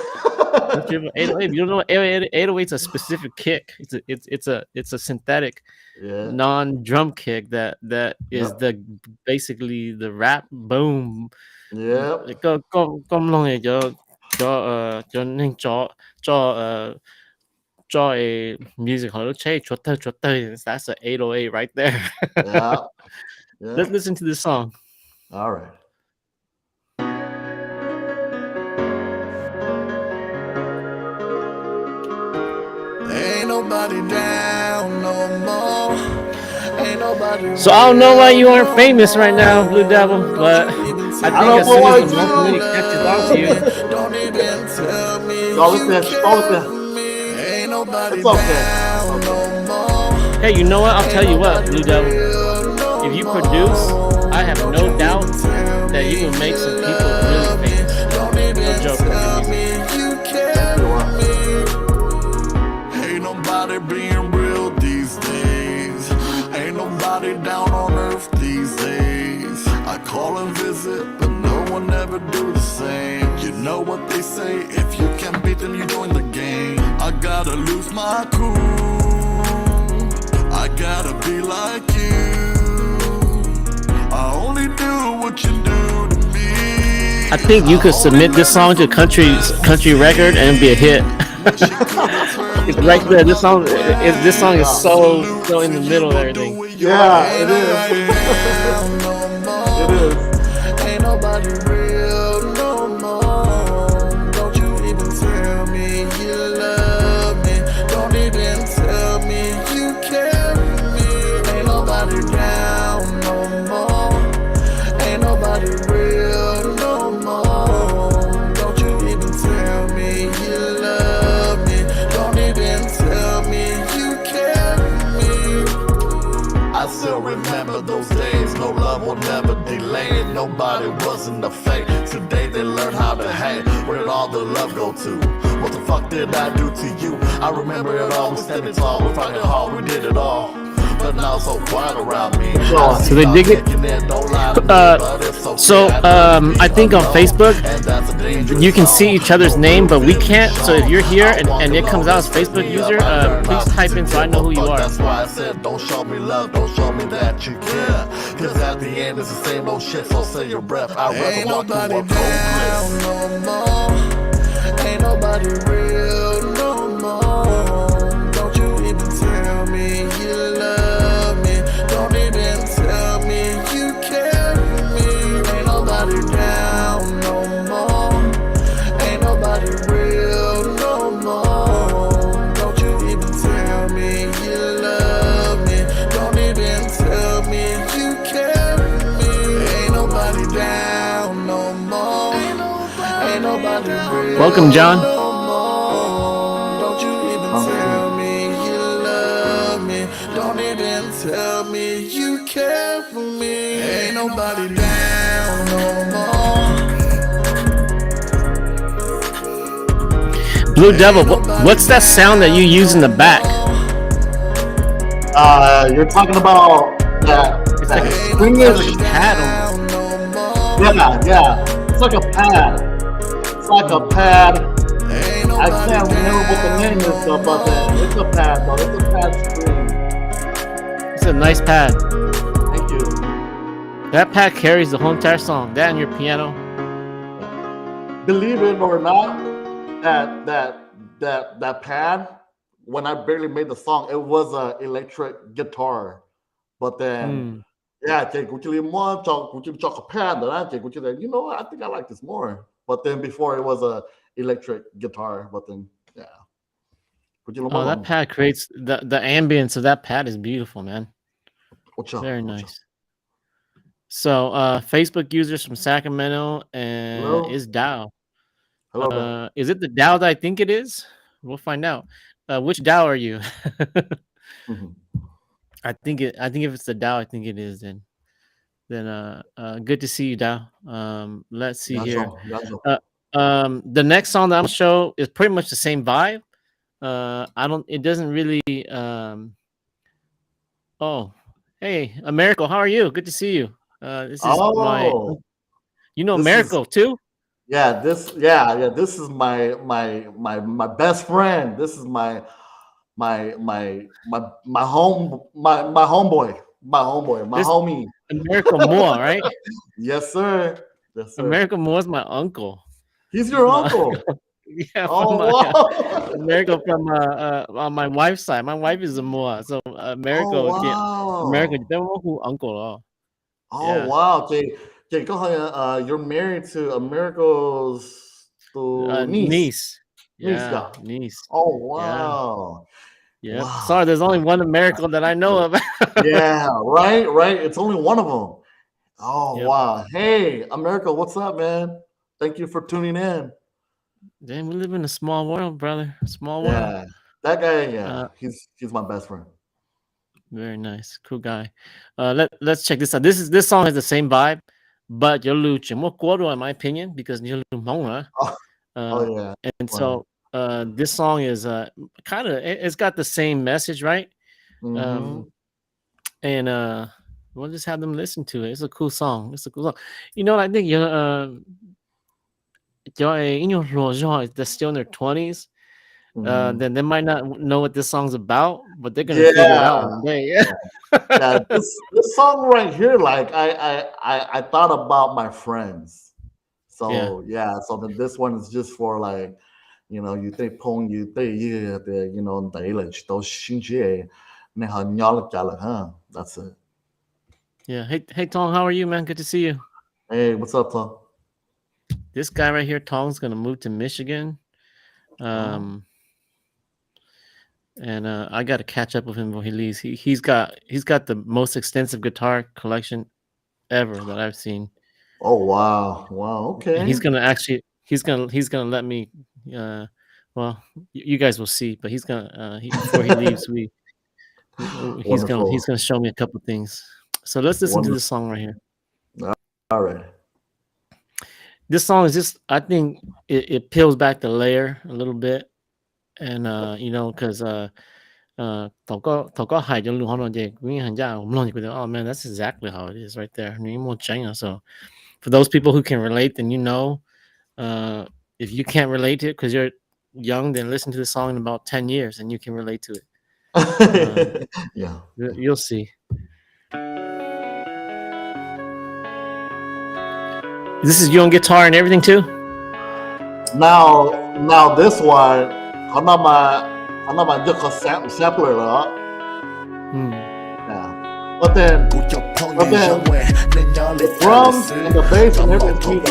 Country with 808. You don't know what 808 is a specific kick. It's a synthetic Yeah, non-drum kick that is yep, basically the rap boom. yep, Come along here, cho nên cho a music hall. Che 좋다. That's a 808 right there. yeah, Let's yeah. listen to this song. All right. Ain't nobody down no more. Ain't nobody. So I don't know why you aren't famous right now, Blue Devil, but I I think don't as know soon as why the month too. really catches on to you, Don't even tell me Stall it you there, stall it care there. for me. Ain't nobody It's okay. down It's okay. no more. hey, you know what? I'll Ain't tell you what, nobody Blue Devil. real no If you more. produce, I have Don't no you doubt even tell that me you will make you some people really love me. famous. Don't No even joke with your tell music. me you care Thank you. for me. Ain't nobody being real these days. Ain't nobody down on earth these days. I call and visit, but no one ever do the same. You know what they say, if you can beat them, you join the game. I gotta lose my cool. I gotta be like you. I only do what you do to me. I think you could submit this song to country record and it'd be a hit. It's right there. This song is so in the middle of everything. Yeah, it is. It is. Ain't nobody real no more. Don't you even tell me you love me. Don't even tell me you care for me. Ain't nobody down no more. Ain't nobody real no more. Don't you even tell me you love me. Don't even tell me you care for me. I still remember those days. No love will never delay. Nobody wasn't a fate. Today they learn how to hate. Where did all the love go to? What the fuck did I do to you? I remember it all. We standing tall. We fighting hard. We did it all. But now so quiet around me. So they dig it. I think on Facebook you can see each other's name, but we can't. So if you're here and it comes out as Facebook user, please type in so I know who you are. That's why I said don't show me love, don't show me that you care. Cause at the end it's the same old shit, so say your breath. I'd rather walk through a cold place. No more. Ain't nobody real no more. Don't you even tell me you love me. Don't even tell me you care for me. Ain't Welcome, John. no more. Don't you even tell me you love me. Don't even tell me you care for me. Ain't nobody down no more. Blue Devil, what's that sound that you use in the back? You're talking about that It's like a stringish pad. Yeah. It's like a pad. It's like a pad. I can't remember what the name is, but it's a pad, though. It's a pad string. It's a nice pad. Thank you. That pad carries the whole entire song. That and your piano. Believe it or not, that pad, when I barely made the song, it was an electric guitar. But then, yeah, I think a pad, and I think you know, I think I like this more. But then before it was a electric guitar. But then, yeah. Oh, that pad creates the ambience of that pad is beautiful, man. Very nice. So, Facebook users from Sacramento and is Dow. Hello. Is it the Dow that I think it is? We'll find out. Which Dow are you? I think if it's the Dow, I think it is. Then good to see you, Dow. Let's see here. The next song that I'm gonna show is pretty much the same vibe. It doesn't really. Oh, hey, Americo, how are you? Good to see you. This is you know Americo too? Yeah, this is my best friend. This is my homeboy, my homie. Americo Moore, right? Yes, sir. Americo Moore is my uncle. He's your uncle. Yeah. Wow. Americo from on my wife's side. My wife is a Moore, so Americo. Americo, who uncle? Wow. Okay, you're married to Americo's niece. Yeah, niece. Oh wow. Yeah. Wow. Sorry, there's only one American that I know of. Yeah, right. It's only one of them. Oh wow. Hey, America, what's up, man? Thank you for tuning in. Damn, we live in a small world, brother. Small world. Yeah, that guy. He's my best friend. Very nice, cool guy. Let's check this out. This song has the same vibe, but you're more quarter in my opinion because you're Hmongoose. Yeah. And so this song is kind of it's got the same message, right? And we'll just have them listen to it. It's a cool song. You know what I think? They're still in their 20s. Then they might not know what this song's about, but they're gonna figure it out one day. Yeah, this song right here, like I thought about my friends. So so then this one is just for like, you know, you think pong you think you know the village those shinji that's it. Yeah. Hey Tong, how are you, man? Good to see you. Hey, what's up, Tong? This guy right here, Tong's gonna move to Michigan. And I got to catch up with him when he leaves. He's got the most extensive guitar collection ever that I've seen. Oh wow, okay. And he's gonna let me. Well, you guys will see, but he's gonna before he leaves, he's gonna show me a couple things. So let's listen to this song right here. All right. This song is just, I think it peels back the layer a little bit. And you know, because oh man, that's exactly how it is right there. So for those people who can relate, then you know, if you can't relate to it because you're young, then listen to the song in about 10 years and you can relate to it. Yeah, you'll see. This is you on guitar and everything too? Now this one, I'm not my sampler, yeah. But then the drums and the bass and everything.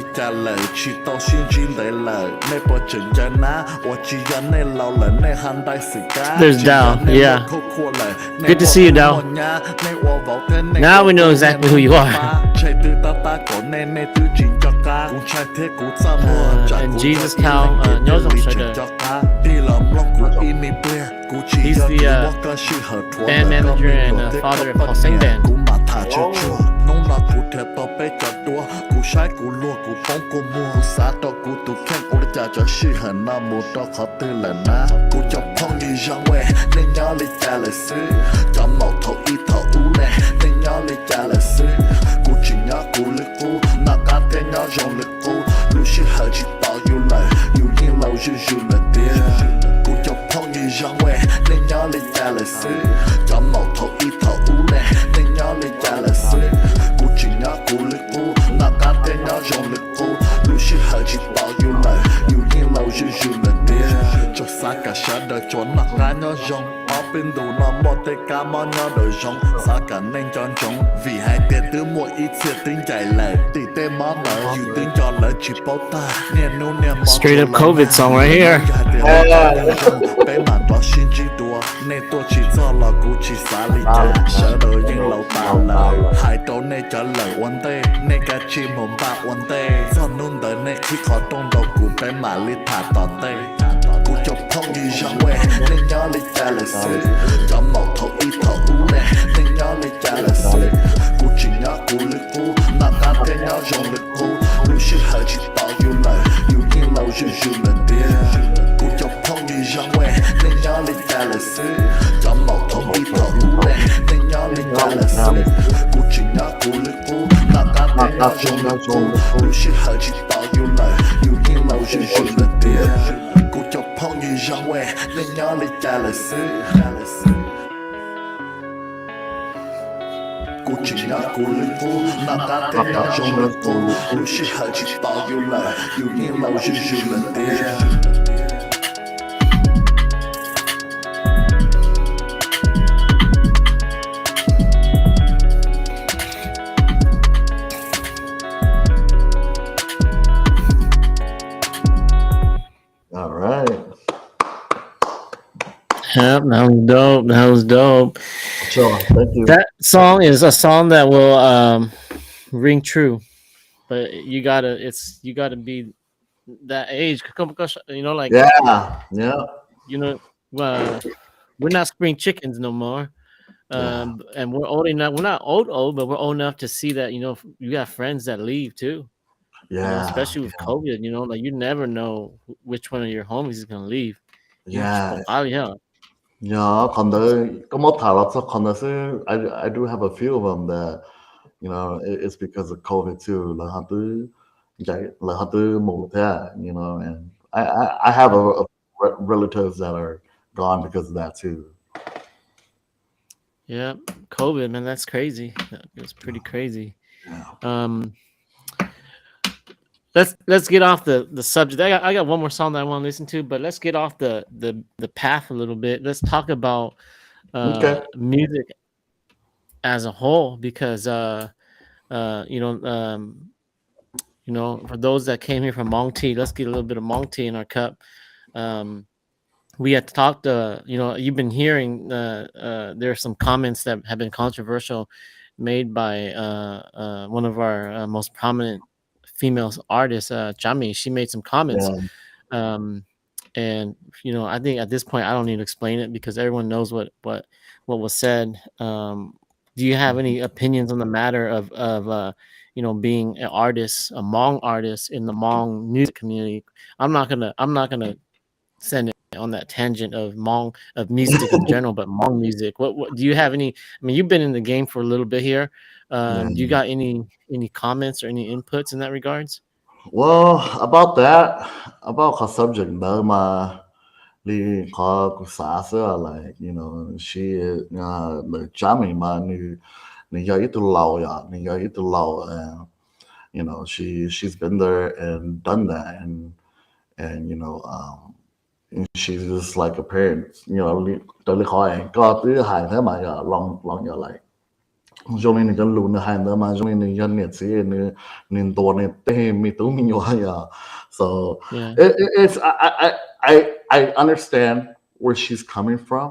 里家了，去到心机来了，那不真家那，我只要那老了，那汉代是家， There's 只要 Dao. 那 Yeah. 我扣阔了， Good to see you, Dao. Now we know exactly who you are. And Jesus Cow, nhớ dòng sợi đời. He's the band manager and father of Paul Sing Band. Nông là cụ thể tao bé chả đua, cụ sai cụ lua cụ bóng cụ mua, cụ xá tao cụ tụ khen cụ đã cho sư hẳn na một đó khó tư là na, cụ chọc phong như rong quê nên nhớ lấy cha là sư, cho màu thầu y thầu u nè nên nhớ lấy cha là sư, cụ chỉ nhớ cụ lực cụ, nào cá tên nhớ rong lực cụ, lúc sư hở chỉ tao yêu lời, yêu nhiên lâu dù là tiền, cụ chọc phong như rong quê nên nhớ lấy cha là sư, cho màu thầu y thầu u nè nên nhớ lấy cha là sư. Cụ lực cụ, nào cá tên nhớ rong lực cụ, lúc sư hở chỉ tao yêu lời, yêu nhiên lâu dù là tiền. Cho xa cả xa đời cho nạc cá nhớ rong, ở bên đủ nó mò tê cá mò nhớ đời rong, xa cả nên tròn trống, vì hai tên tứ mỗi ít xưa tính chạy lời, tỷ tê mò mở, dù tính cho lời chỉ bao ta, nè nô nè mò. Straight up COVID song right here. Bé mà đó xin chỉ đùa, nè tôi chỉ cho là cụ chỉ xa lý trả, sợ đời nhưng lâu ta lời, hai trâu nè trả lời one day, nè cả chim hồn bạc one day, do nôn đời nè khi khó trong đầu cụ bé mà lý thả tòn tê. Cụ chọc phong như rong quê, nên nhớ lý cha là sư, cho màu thầu y thầu u nè, nên nhớ lý cha là sư, cụ chỉ nhớ cụ lực cụ, nào cá tên nhớ rong lực cụ, lúc sư hở chỉ tao yêu lời, yêu nhiên lâu dù là tiền. Cụ chọc phong như rong quê, nên nhớ lý cha là sư, cho màu thầu y thầu u nè, nên nhớ lý cha là sư, cụ chỉ nhớ cụ lực cụ, nào cá tên nhớ rong lực cụ, lúc sư hở chỉ tao yêu lời, yêu nhiên lâu dù là tiền. Cụ chọc phong như rong quê, nên nhớ lý cha là sư. Cụ chỉ nhớ cụ lực cụ, nào cá tên nhớ rong lực cụ, lúc sư hở chỉ tao yêu lời, yêu nhiên lâu dù là tiền. All right. Yep, that was dope. That was dope. Sure. Thank you. That song is a song that will ring true, but you gotta be that age. You know, like Yeah. Yeah. you know, we're not spring chickens no more. And we're old enough. We're not old, but we're old enough to see that. You know, you got friends that leave too. You know, Yeah. especially with COVID. You know, like you never know which one of your homies is gonna leave. Yeah. Yeah. Yeah. Có một thảo là còn là I do have a few of them that it's because of COVID too. Là họ tư một thế, and I have a relatives that are gone because of that too. Yeah, COVID, man, that's crazy. It's pretty crazy. Yeah. Let's get off the subject. I got one more song that I want to listen to, but let's get off the path a little bit. Let's talk about Okay. music as a whole, because for those that came here from Hmong tea, let's get a little bit of Hmong tea in our cup. We had talked, you've been hearing there are some comments that have been controversial made by one of our most prominent female artists, Jami. She made some comments. Yeah. And I think at this point I don't need to explain it because everyone knows what was said. Do you have any opinions on the matter of being an artist, a Hmong artist in the Hmong music community? I'm not gonna send it on that tangent of Hmong, of music in general, but Hmong music. What do you have any? I mean, you've been in the game for a little bit here. Do you got any comments or any inputs in that regards? Well, about the subject đó mà đi có xã xưa like she the jamming mà ni giờ ít lâu ya ni giờ ít lâu she's been there and done that and and she's just like a parent tôi lý hỏi có thứ hai thế mà long long like Cho nên cái lùn hai nữa mà cho nên dân nhiệt sĩ nênตัวเนี่ยเต้มีตัวมีอยู่อะ so Yeah. it's I understand where she's coming from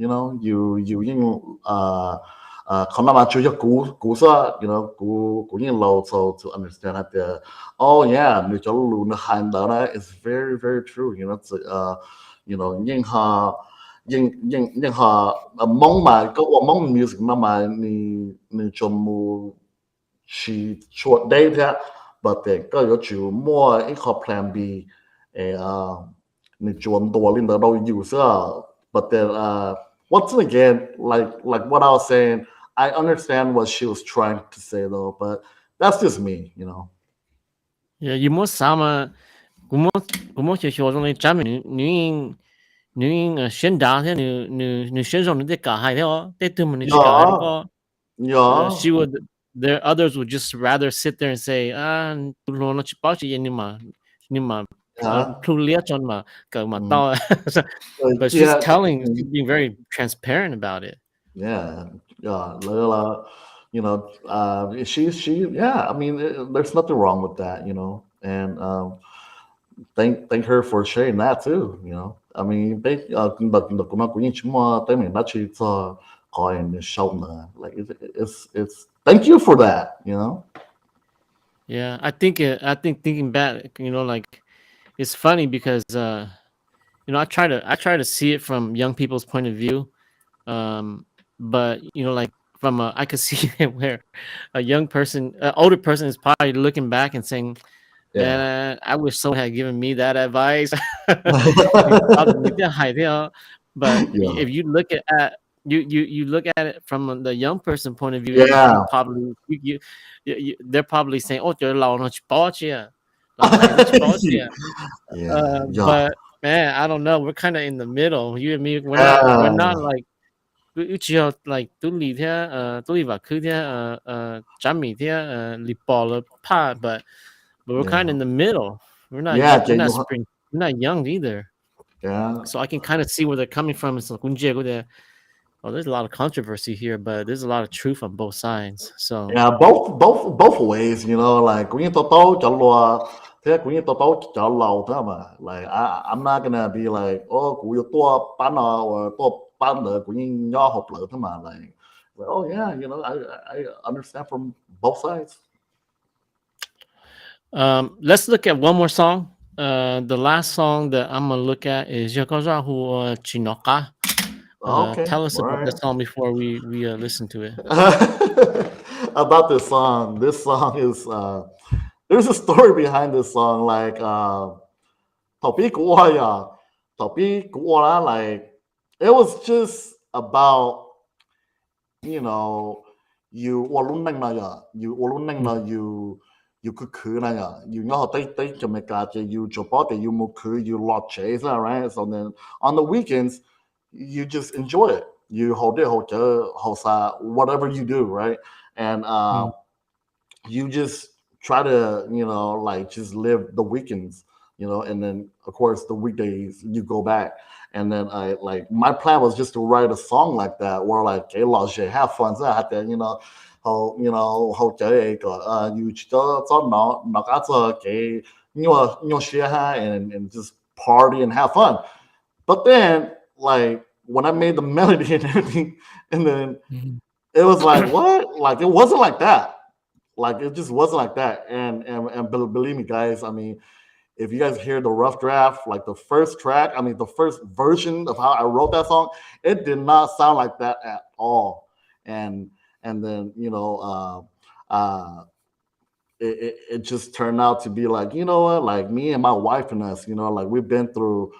you know you ยิ่งเขานำมาช่วยกูซะ you know กูยิ่ง low so to understand that oh yeah 你叫路那汉的呢 is very very true you know you know ยิ่ง蒙嘛ก็ว่า蒙 music 嘛你全部去 short data but ก็有就 more 一个 plan B 你全多领导都有是 but then once again like what I was saying I understand what she was trying to say though but that's just me you know Yeah, you must sama cũng chỉ số trong này chăm nữ sinh đa thế nữ nữ nữ sinh sống để cả hai thế đó, để từ mình chỉ cả hai yeah có yeah she would there others would just rather sit there and say tu lo nó chỉ bảo chỉ nhưng mà yeah tu liệt cho mà cả mà mm. tao but Yeah she's being very transparent about it. yeah yeah you know yeah I mean there's nothing wrong with that you know and thank her for sharing that too you know I mean they but cũng nói cũng như chúng mà tới mình đã chỉ cho coi and show nữa like it's thank you for that you know Yeah, I think thinking back, like it's funny because I try to see it from young people's point of view. But like from I could see it where a young person, an older person is probably looking back and saying, yeah "Man, I wish someone had given me that advice." But yeah if you look you look at it from the young person point of view, you yeah probably they're probably saying, "Oh, they're lao nó chỉ bảo chứ à, lao hai nó chỉ bảo chứ à." yeah yeah But man, I don't know. We're kind of in the middle. You and me, we're not yeah like chỉ like tú lì thế, tú lì vào cứ thế, chăm mì thế, lì bỏ了怕, but we're kind of yeah in the middle. We're not yeah young. We're not spring. We're not young either. yeah So I can kind of see where they're coming from. It's like oh, there's a lot of controversy here, but there's a lot of truth on both sides. So yeah, both ways, you know, like when you talk cho lo thế when you talk cho lâu thế mà like I'm not gonna be like oh của yêu tua bán or tua bán được của những nhỏ học lỡ thế mà like oh yeah you know I understand from both sides let's look at one more song. The last song that I'm gonna look at is Yakozahu Chinoka. okay Tell us all about right that song before we listen to it. about this song is there's a story behind this song like topic like it was just about you know you 我 cứ này you know they Jamaica you Japan you you lot chase right so then on the weekends you just enjoy it you hold it whatever you do right and Mm, you just try to like just live the weekends and then of course the weekdays you go back and then I like my plan was just to write a song like that where like hey have fun so I had to how you just nó cá cái and just party and have fun but then like when I made the melody and everything and then mhm. it was like what like it wasn't like that like it just wasn't like that. And believe me, guys. I mean, if you guys hear the rough draft, like the first track, I mean, the first version of how I wrote that song, it did not sound like that at all. And and then it just turned out to be like what, like me and my wife and us, like we've been through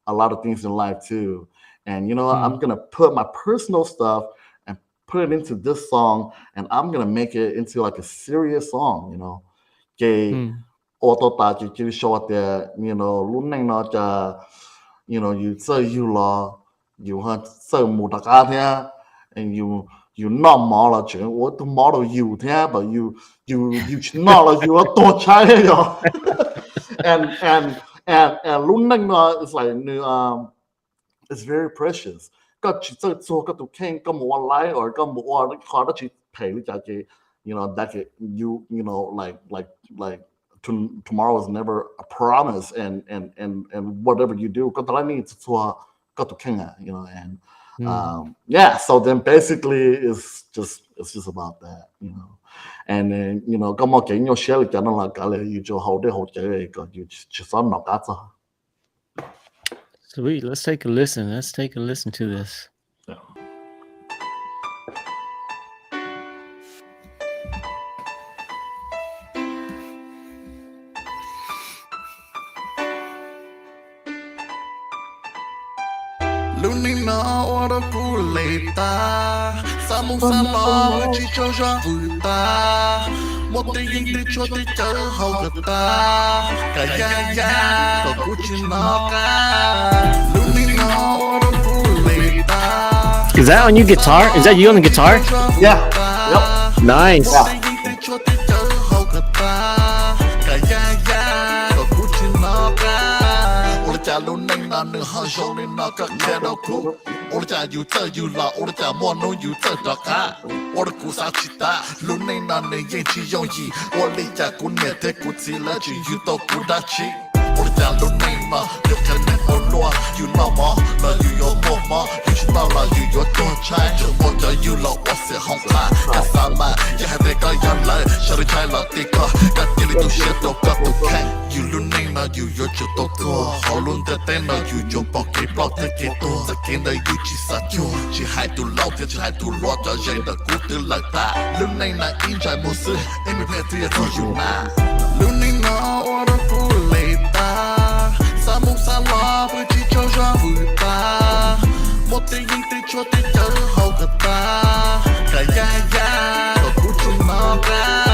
a lot of things in life too. And I'm Mm, gonna put my personal stuff and put it into this song, and I'm gonna make it into like a serious song. Okay, mm, auto ta chỉ show there, lúc này nóจะyou say you lo, you had so một đặc thế, and you not more là chuyện, what tomorrow you thế, but you not là you are tổ trái rồi. And lúc này nó it's like it's very precious ก็只做做个都看个冇来 or 个冇话考得起 pay you know that you know like tomorrow is never a promise and whatever you do có thể need to go to Kenya, you know, and yeah, so then basically it's just about that, you know. And then you know có một cái nhiều share cho nó là cái là you cho hậu để hỗ trợ cái you chỉ son nó cả thôi. Sweet. Let's take a listen. Let's take a listen to this. Lúc này nó ở đó cũ lệ ta Sa mông sa lo với chỉ cho ra vui ta Một tay yên tay cho tay chở hậu gật ta Cả ya ya có cú chỉ nó ca Lúc này nó ở đó cũ lệ ta Is that on your guitar? Is that you on the guitar? Yeah. Yep. Nice. Một tay yên tay cho tay chở hậu gật ta Cả ya ya có cú chỉ nó ca Ôi cha lúc này nó nửa hơi sâu nên nó cả kẻ đâu cũ Ôi cha you tell you la ôi cha mua nó you tell đó cả Ôi cú sa chỉ ta lúc này nó nửa yên chỉ dùng gì Ôi lý cha cú nhẹ thế cú chỉ là chỉ you tao cú đã chỉ Ôi cha lúc này mà lúc cái này ôi loa you know mà là you your mom mà you should know là you your don't try cho một cho you là ôi sẽ không khai cả sa mà ya hai cái ya lại sao trai là tiếc cả tiền tu shit đâu cả tu can't you lúc này mà you your chỗ tốt thua họ luôn thế tên là you your bỏ cái block thế cái tua sẽ kiến đây you chỉ sát chua chỉ hai tu lâu thì chỉ hai tu lo cho dây đã cú từ lại ta lúc này là in trái một sự em bị phê thì thôi you na lúc này nó ở đó cú lệ ta sa mông sa lo với chỉ cho ra vui ta một tay yên tay cho tay chở hậu gật ta cả ya ya có cú chung nó ca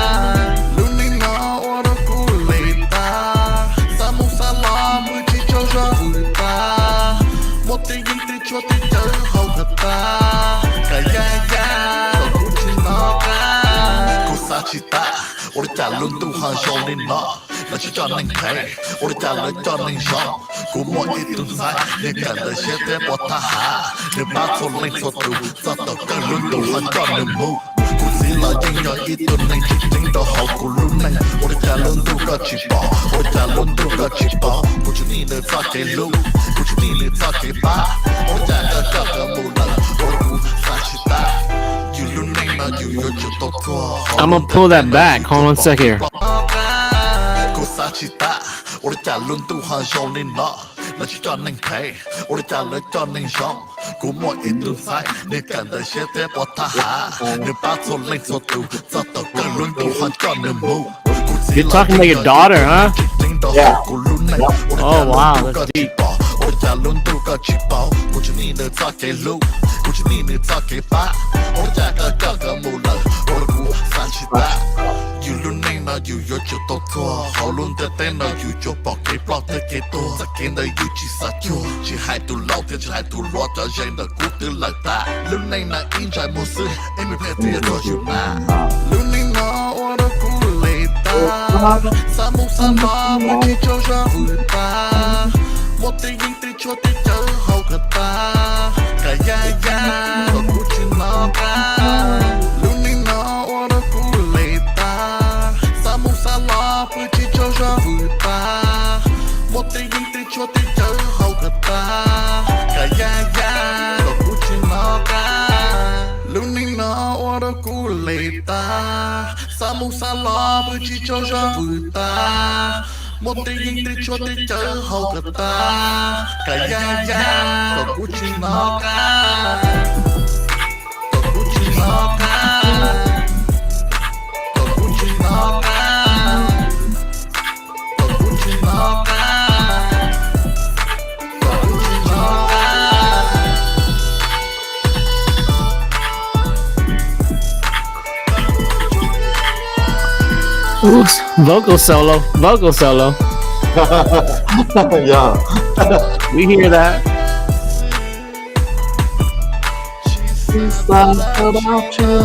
lúc này nó ở đó cú lệ ta sa mông sa lo với chỉ cho ra vui ta một tay yên tay cho tay chở hậu gật ta cả ya ya có cú chung nó ca cú sa chỉ ta ôi cha luôn tu hàng sâu nên nó là chỉ cho nên thấy ôi cha lấy cho nên gió của mọi ít tương sai nên cả đời sẽ thế bỏ ta hạ nên ba thôn lên thôn tù do tao cả luôn tu hàng cho nên mù cũng chỉ là những nhỏ ít tương nên chỉ tính đó hậu của luôn này ôi cha luôn tu cả chỉ bỏ ôi cha luôn tu cả chỉ bỏ của chúng đi nơi xa cái lũ của chúng đi nơi xa cái ba ôi cha cả mù lần ôi của sa chỉ ta you luôn này mà you your chỗ tốt thua I'm gonna pull that back. Hold on a sec here. Cô sa chỉ ta, ôi cha luôn tu hàng sâu nên nó là chỉ cho nên thấy, ôi cha lấy cho nên sống, của mọi ít tương sai nên cả đời sẽ thế bỏ ta hạ, nên ba thôn lên thôn tù, do tao cả luôn tu hàng cho nên mù. You're talking like your daughter, huh? Yeah. Oh wow, that's deep. Ôi cha luôn tu cả chỉ bảo, của chúng đi nơi xa cái lũ, của chúng đi nơi xa cái ba, ôi cha cả mù lần, ôi của sa chỉ ta. You luôn này là you your chỗ tốt thua họ luôn thế tên là you cho bỏ cái block thế cái tua sẽ kiến đây you chỉ sát chua chỉ hai tu lâu thì chỉ hai tu lo cho dây là cú từ lại ta lúc này là in trái một sự em bị phê thì rồi you na lúc này nó ở đó cú lệ ta sa mông sa lo mới chỉ cho ra vui ta một tay yên tay cho tay chở hậu gật ta cả ya ya có cú chỉ nó ca lúc này nó ở đó cú lệ ta sa mông sa lo với chỉ cho ra vui ta một tay yên tay cho tay chở hậu gật ta cả ya ya có cú chỉ nó ca lúc này nó ở đó cú lệ ta sa mông sa lo với chỉ cho ra vui ta một tay yên tay cho tay chở hậu gật ta cả ya ya có cú chỉ nó ca có cú chỉ nó ca có cú chỉ nó ca có cú chỉ nó ca có cú chỉ nó ca Ooh, vocal solo. Vocal solo. Yeah. We hear that. It's not about you,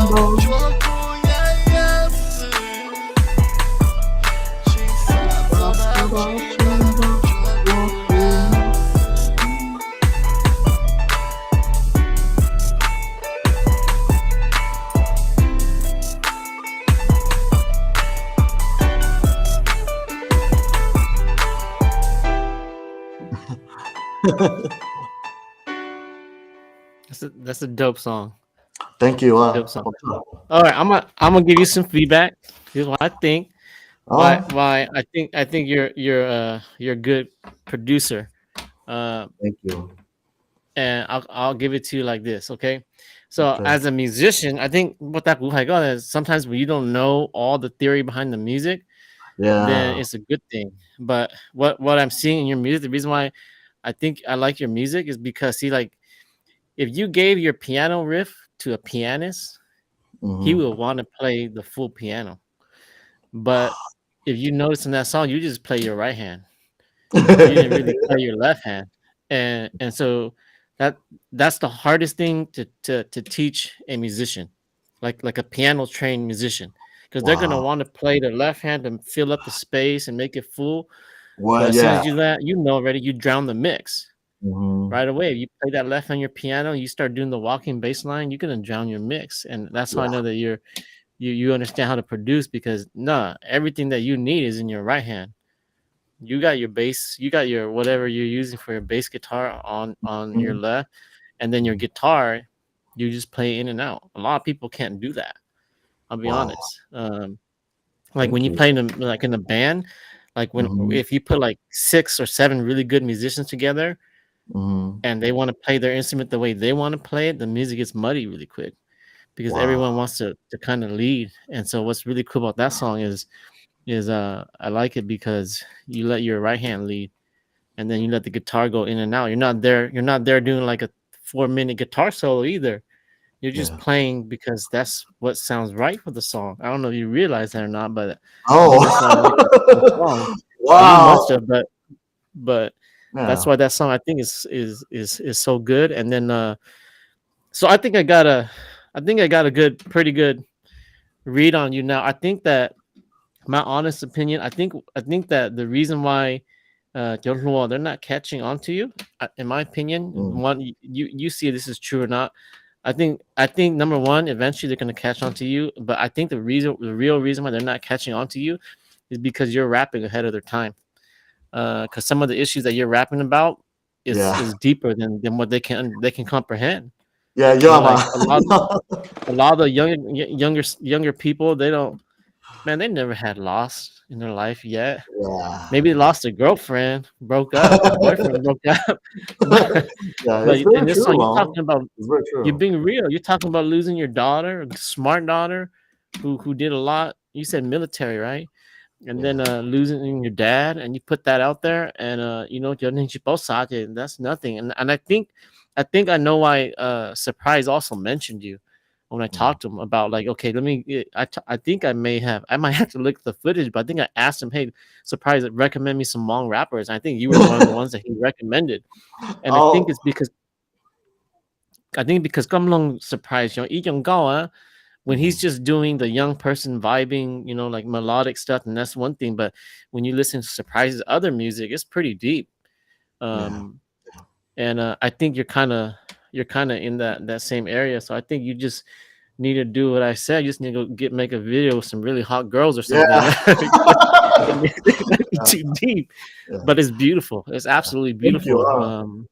That's a dope song. Thank you. Dope song. All right, I'm gonna give you some feedback. Here's what I think. Why I think you're a good producer. Uh, thank you. and I'll give it to you like this, okay? So Okay. as a musician, I think what that is sometimes when you don't know all the theory behind the music, then Yeah. it's a good thing. But what I'm seeing in your music, the reason why I think I like your music is because see, like if you gave your piano riff to a pianist, he Hmm. will want to play the full piano. But if you notice in that song, you just play your right hand. You didn't really play your left hand, and so that that's the hardest thing to teach a musician, like a piano trained musician, because they're gonna Wow. want to play the left hand and fill up the space and make it full. But Well, as soon yeah. as you that you know already, you drown the mix Hmm. right away. If you play that left on your piano, you start doing the walking bass line, you're gonna drown your mix, and that's how I Yeah. know that you understand how to produce because nah, everything that you need is in your right hand. You got your bass, you got your whatever you're using for your bass guitar on your Mhm. left, and then your guitar, you just play in and out. A lot of people can't do that. I'll be Wow. honest. Like when Thank you you. play in like in a band, like when Hmm. if you put like 6 or 7 really good musicians together Hmm. and they want to play their instrument the way they want to play it, the music gets muddy really quick because Wow. everyone wants to kind of lead. And so what's really cool about that song is I like it because you let your right hand lead and then you let the guitar go in and out. You're not there doing like a 4 minute guitar solo either. You're just Yeah. playing because that's what sounds right for the song. I don't know if you realize that or not, but I think that's why I like the Oh. song. You Wow. must have, but that's Yeah. why that song I think is so good. And then so I think I got a pretty good read on you now. I think that my honest opinion, I think that the reason why they're not catching on to you, in my opinion, Mm. one you see if this is true or not. I think number one, eventually they're gonna catch on to you, but I think the real reason why they're not catching on to you is because you're rapping ahead of their time. Because some of the issues that you're rapping about Yeah. is deeper than what they can comprehend. Yeah. You Yeah, know, like man. a lot of the younger people, they don't. Man, they never had loss in their life yet. Maybe they Yeah. lost a girlfriend, broke up, a boyfriend broke up, but Yeah. but It's in very this true, song, you're Long. talking about It's very you're true. being real. You're talking about losing your daughter, a smart daughter, who did a lot. You said military, right? And then Yeah. losing your dad, and you put that out there, and that's nothing. And I think I know why Surprise also mentioned you when I Mm. talked to him about like, okay, let me. I think I might have to look at the footage, but I think I asked him, hey, Surprise, recommend me some Hmong rappers. And I think you were one of the ones that he recommended, and Oh. I think because Gumlong Surprise, when he's Mhm. just doing the young person vibing, like melodic stuff, and that's one thing. But when you listen to Surprise's other music, it's pretty deep. Yeah. Um, and I think you're kind of in that same area. So I think you just need to do what I said. You just need to make a video with some really hot girls or something. Yeah. It might be too deep, Yeah. but it's beautiful. It's absolutely Thank you. beautiful.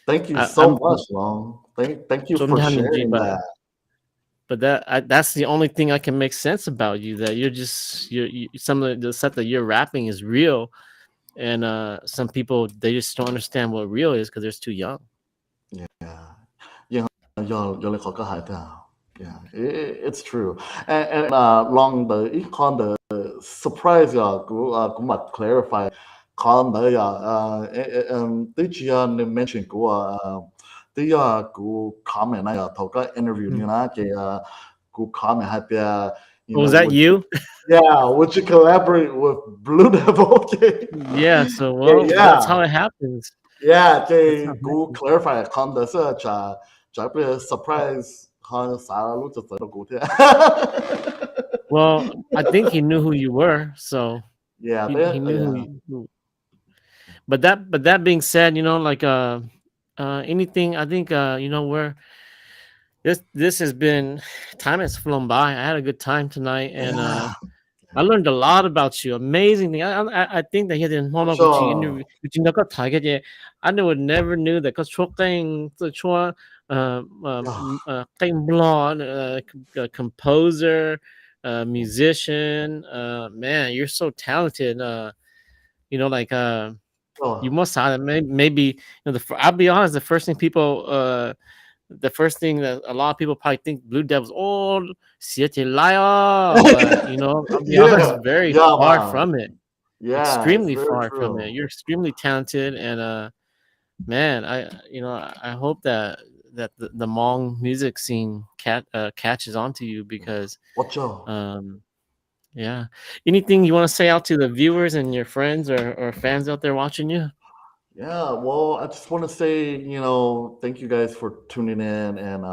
Thank you I, so I'm much, Long. Thank you for Sometimes, sharing that. but that's the only thing I can make sense about you. That you some of the stuff that you're rapping is real, and some people they just don't understand what real is because they're too young. Yeah. Yeah. Your like có hại nào. Yeah, it's true. And long the ít con the surprise cũng mà clarify con the tí chị mention của tí của comment này thầu cái interview như Mm. na cái của comment hay Oh, was that would you? yeah, would you collaborate with Blue Devil? Okay. Yeah. So Yeah, well, that's yeah. how it happens. Yeah, That's how cái it cú happens. clarify con đó là chả bây giờ surprise con sao lúc cho tới nó cú thế. Well, I think he knew who you were, so Yeah, he that knew who yeah. you. But that being said, like anything, I think where this has been time has flown by. I had a good time tonight, and Yeah. I learned a lot about you. Amazing thing. I think that he didn't hold on to interview. 그렇죠. I would never knew that because 야, composer, musician. Man, you're so talented. You know, like you 어, must have maybe I'll be honest. The first thing that a lot of people probably think Blue Devils, oh, siete liar, but I'll be honest, yeah, very yeah, far man. from it, Yeah, it's extremely very far from it. true. You're extremely talented, and man, I hope that the Hmong music scene catches on to you because 맞죠? um yeah. Anything you want to say out to the viewers and your friends or fans out there watching you? Yeah, well, I just want to say, thank you guys for tuning in, and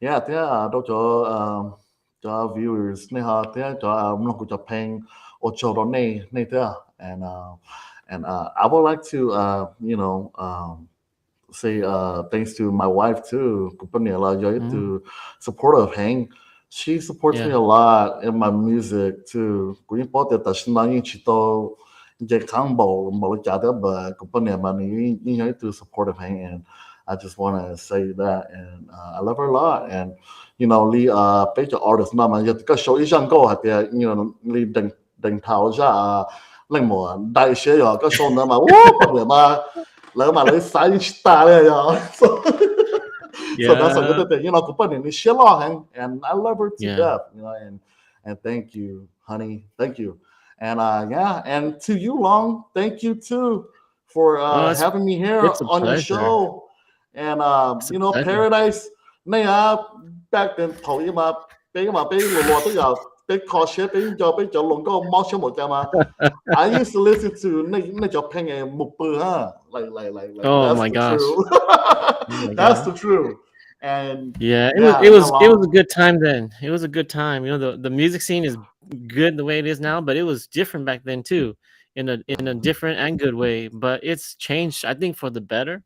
yeah, thế là đâu cho viewers này ha, thế cho nó cũng cho pen or cho đó này này thế à, and I would like to say thanks to my wife too, Kupanela, Mm, to support of Hang. She supports me yeah. a lot in my music too. Cũng important that she nói chỉ to get combo một cái đó but Kupanela you know to support of Hang, and I just want to say that, and I love her a lot, and Lee bây giờ artist mà cái show 一上过係Lee đỉnh thảo ra令我大學咗個 show 嘛，不對嘛。兩萬你使大咧又so so that's a Yeah. good thing. Kupanin is Shilong, and I love her to Yeah. death. And thank you, honey, thank you, and yeah, and to you, Long, thank you too for Oh, having me here it's a on your pleasure. show, and It's a pleasure. Paradise. Nay back then 頭先俾俾 call share 俾咗龍哥貓小冇㗎嘛。I used to listen to 那種拼嘅木布 huh? Like Oh that's my the gosh. true. Oh my That's god. the true. And Yeah, yeah, yeah, it was a long. good time then. It was a good time. The music scene is good the way it is now, but it was different back then too, in a different and good way. But it's changed, I think, for the better.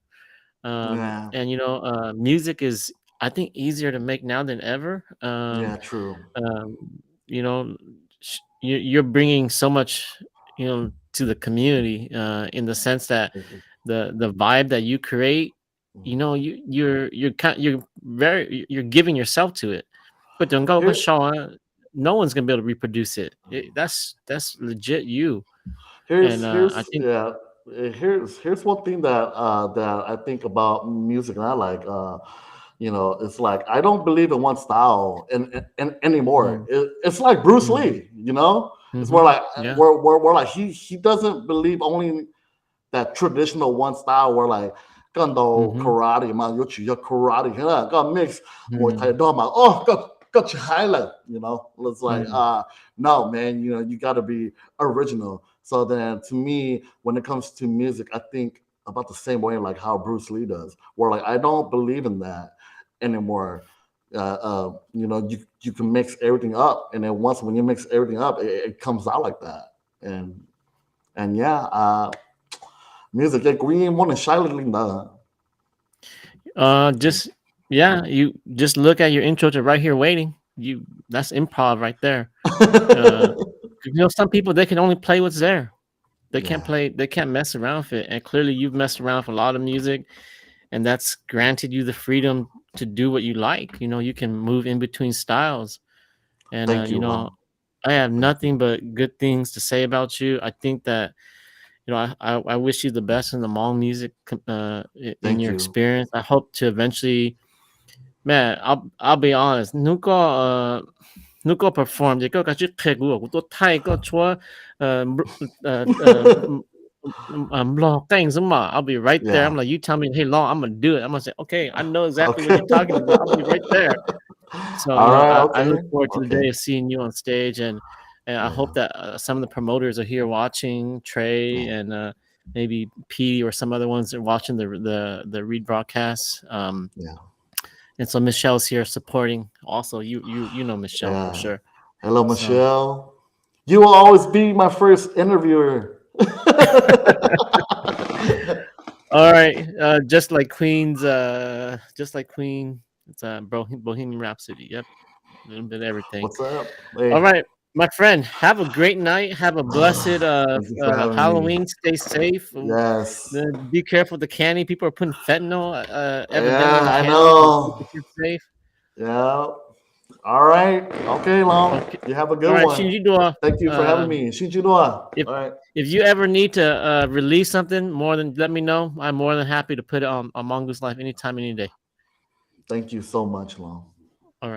Yeah, And music is, I think, easier to make now than ever. yeah, true. Um, you know, you're bringing so much, to the community, in the sense that Thank you. the vibe that you create, Mhm. you're giving yourself to it, but don't go Here, show no one's gonna be able to reproduce it. That's legit you. And I here's think yeah. Here's one thing that I think about music, and I like it's like I don't believe in one style and anymore. mm, It's like Bruce mhm, Lee, it's more mhm, like yeah, where like he doesn't believe only that traditional one style where like 跟到 mhm, karate 嘛，有取咗 karate 係啦，個 mix Muay Thai mhm, 多嘛，哦，個起來，it's like mhm. no man, you gotta be original. So then to me, when it comes to music, I think about the same way like how Bruce Lee does, where like I don't believe in that anymore. You can mix everything up, and then once when you mix everything up, it comes out like that. And yeah, music cái quý món này sai lên đó. Just yeah, you just look at your intro to Right Here Waiting. That's improv right there. uh some people, they can only play what's there. Yeah, They can't mess around with it, and clearly you've messed around with a lot of music, and that's granted you the freedom to do what you like. You can move in between styles, and thank you, Long. I have Thank you, nothing but good things to say about you. I think that I wish you the best in the Hmong music, in thank your you. experience. I hope to eventually, man. I'll be honest. Nuko perform. You go got you pick. To Thai go chua. Law things. I'll be right there. Yeah. I'm like, you tell me, hey, Law, I'm gonna do it. I'm gonna say, okay, I know exactly what Okay. you're talking about. I'll be right there. So All right. I Okay. look forward to the Okay. day of seeing you on stage, and I hope Yeah. that some of the promoters are here watching, Trey Yeah. and maybe P or some other ones that are watching the read broadcast. Yeah. And so Michelle's here supporting. Also, you know Michelle for Yeah. sure. Hello, So Michelle. You will always be my first interviewer. all right, just like Queen. It's Bohemian Rhapsody. Yep, a little bit of everything. What's up? All Hey. right. My friend, have a great night. Have a blessed Thank you for having me. Halloween. Stay safe. Yes. Be careful with the candy. People are putting fentanyl evidently in Yeah, the I candy. So keep know. the kids safe. Yeah. All right. Okay, Long. Okay. You have a All good right, one. Shinji-dua. Thank you for having me. Shinjinua. If All right. if you ever need to release something more than let me know. I'm more than happy to put it on Mongoose Life anytime, any day. Thank you so much, Long.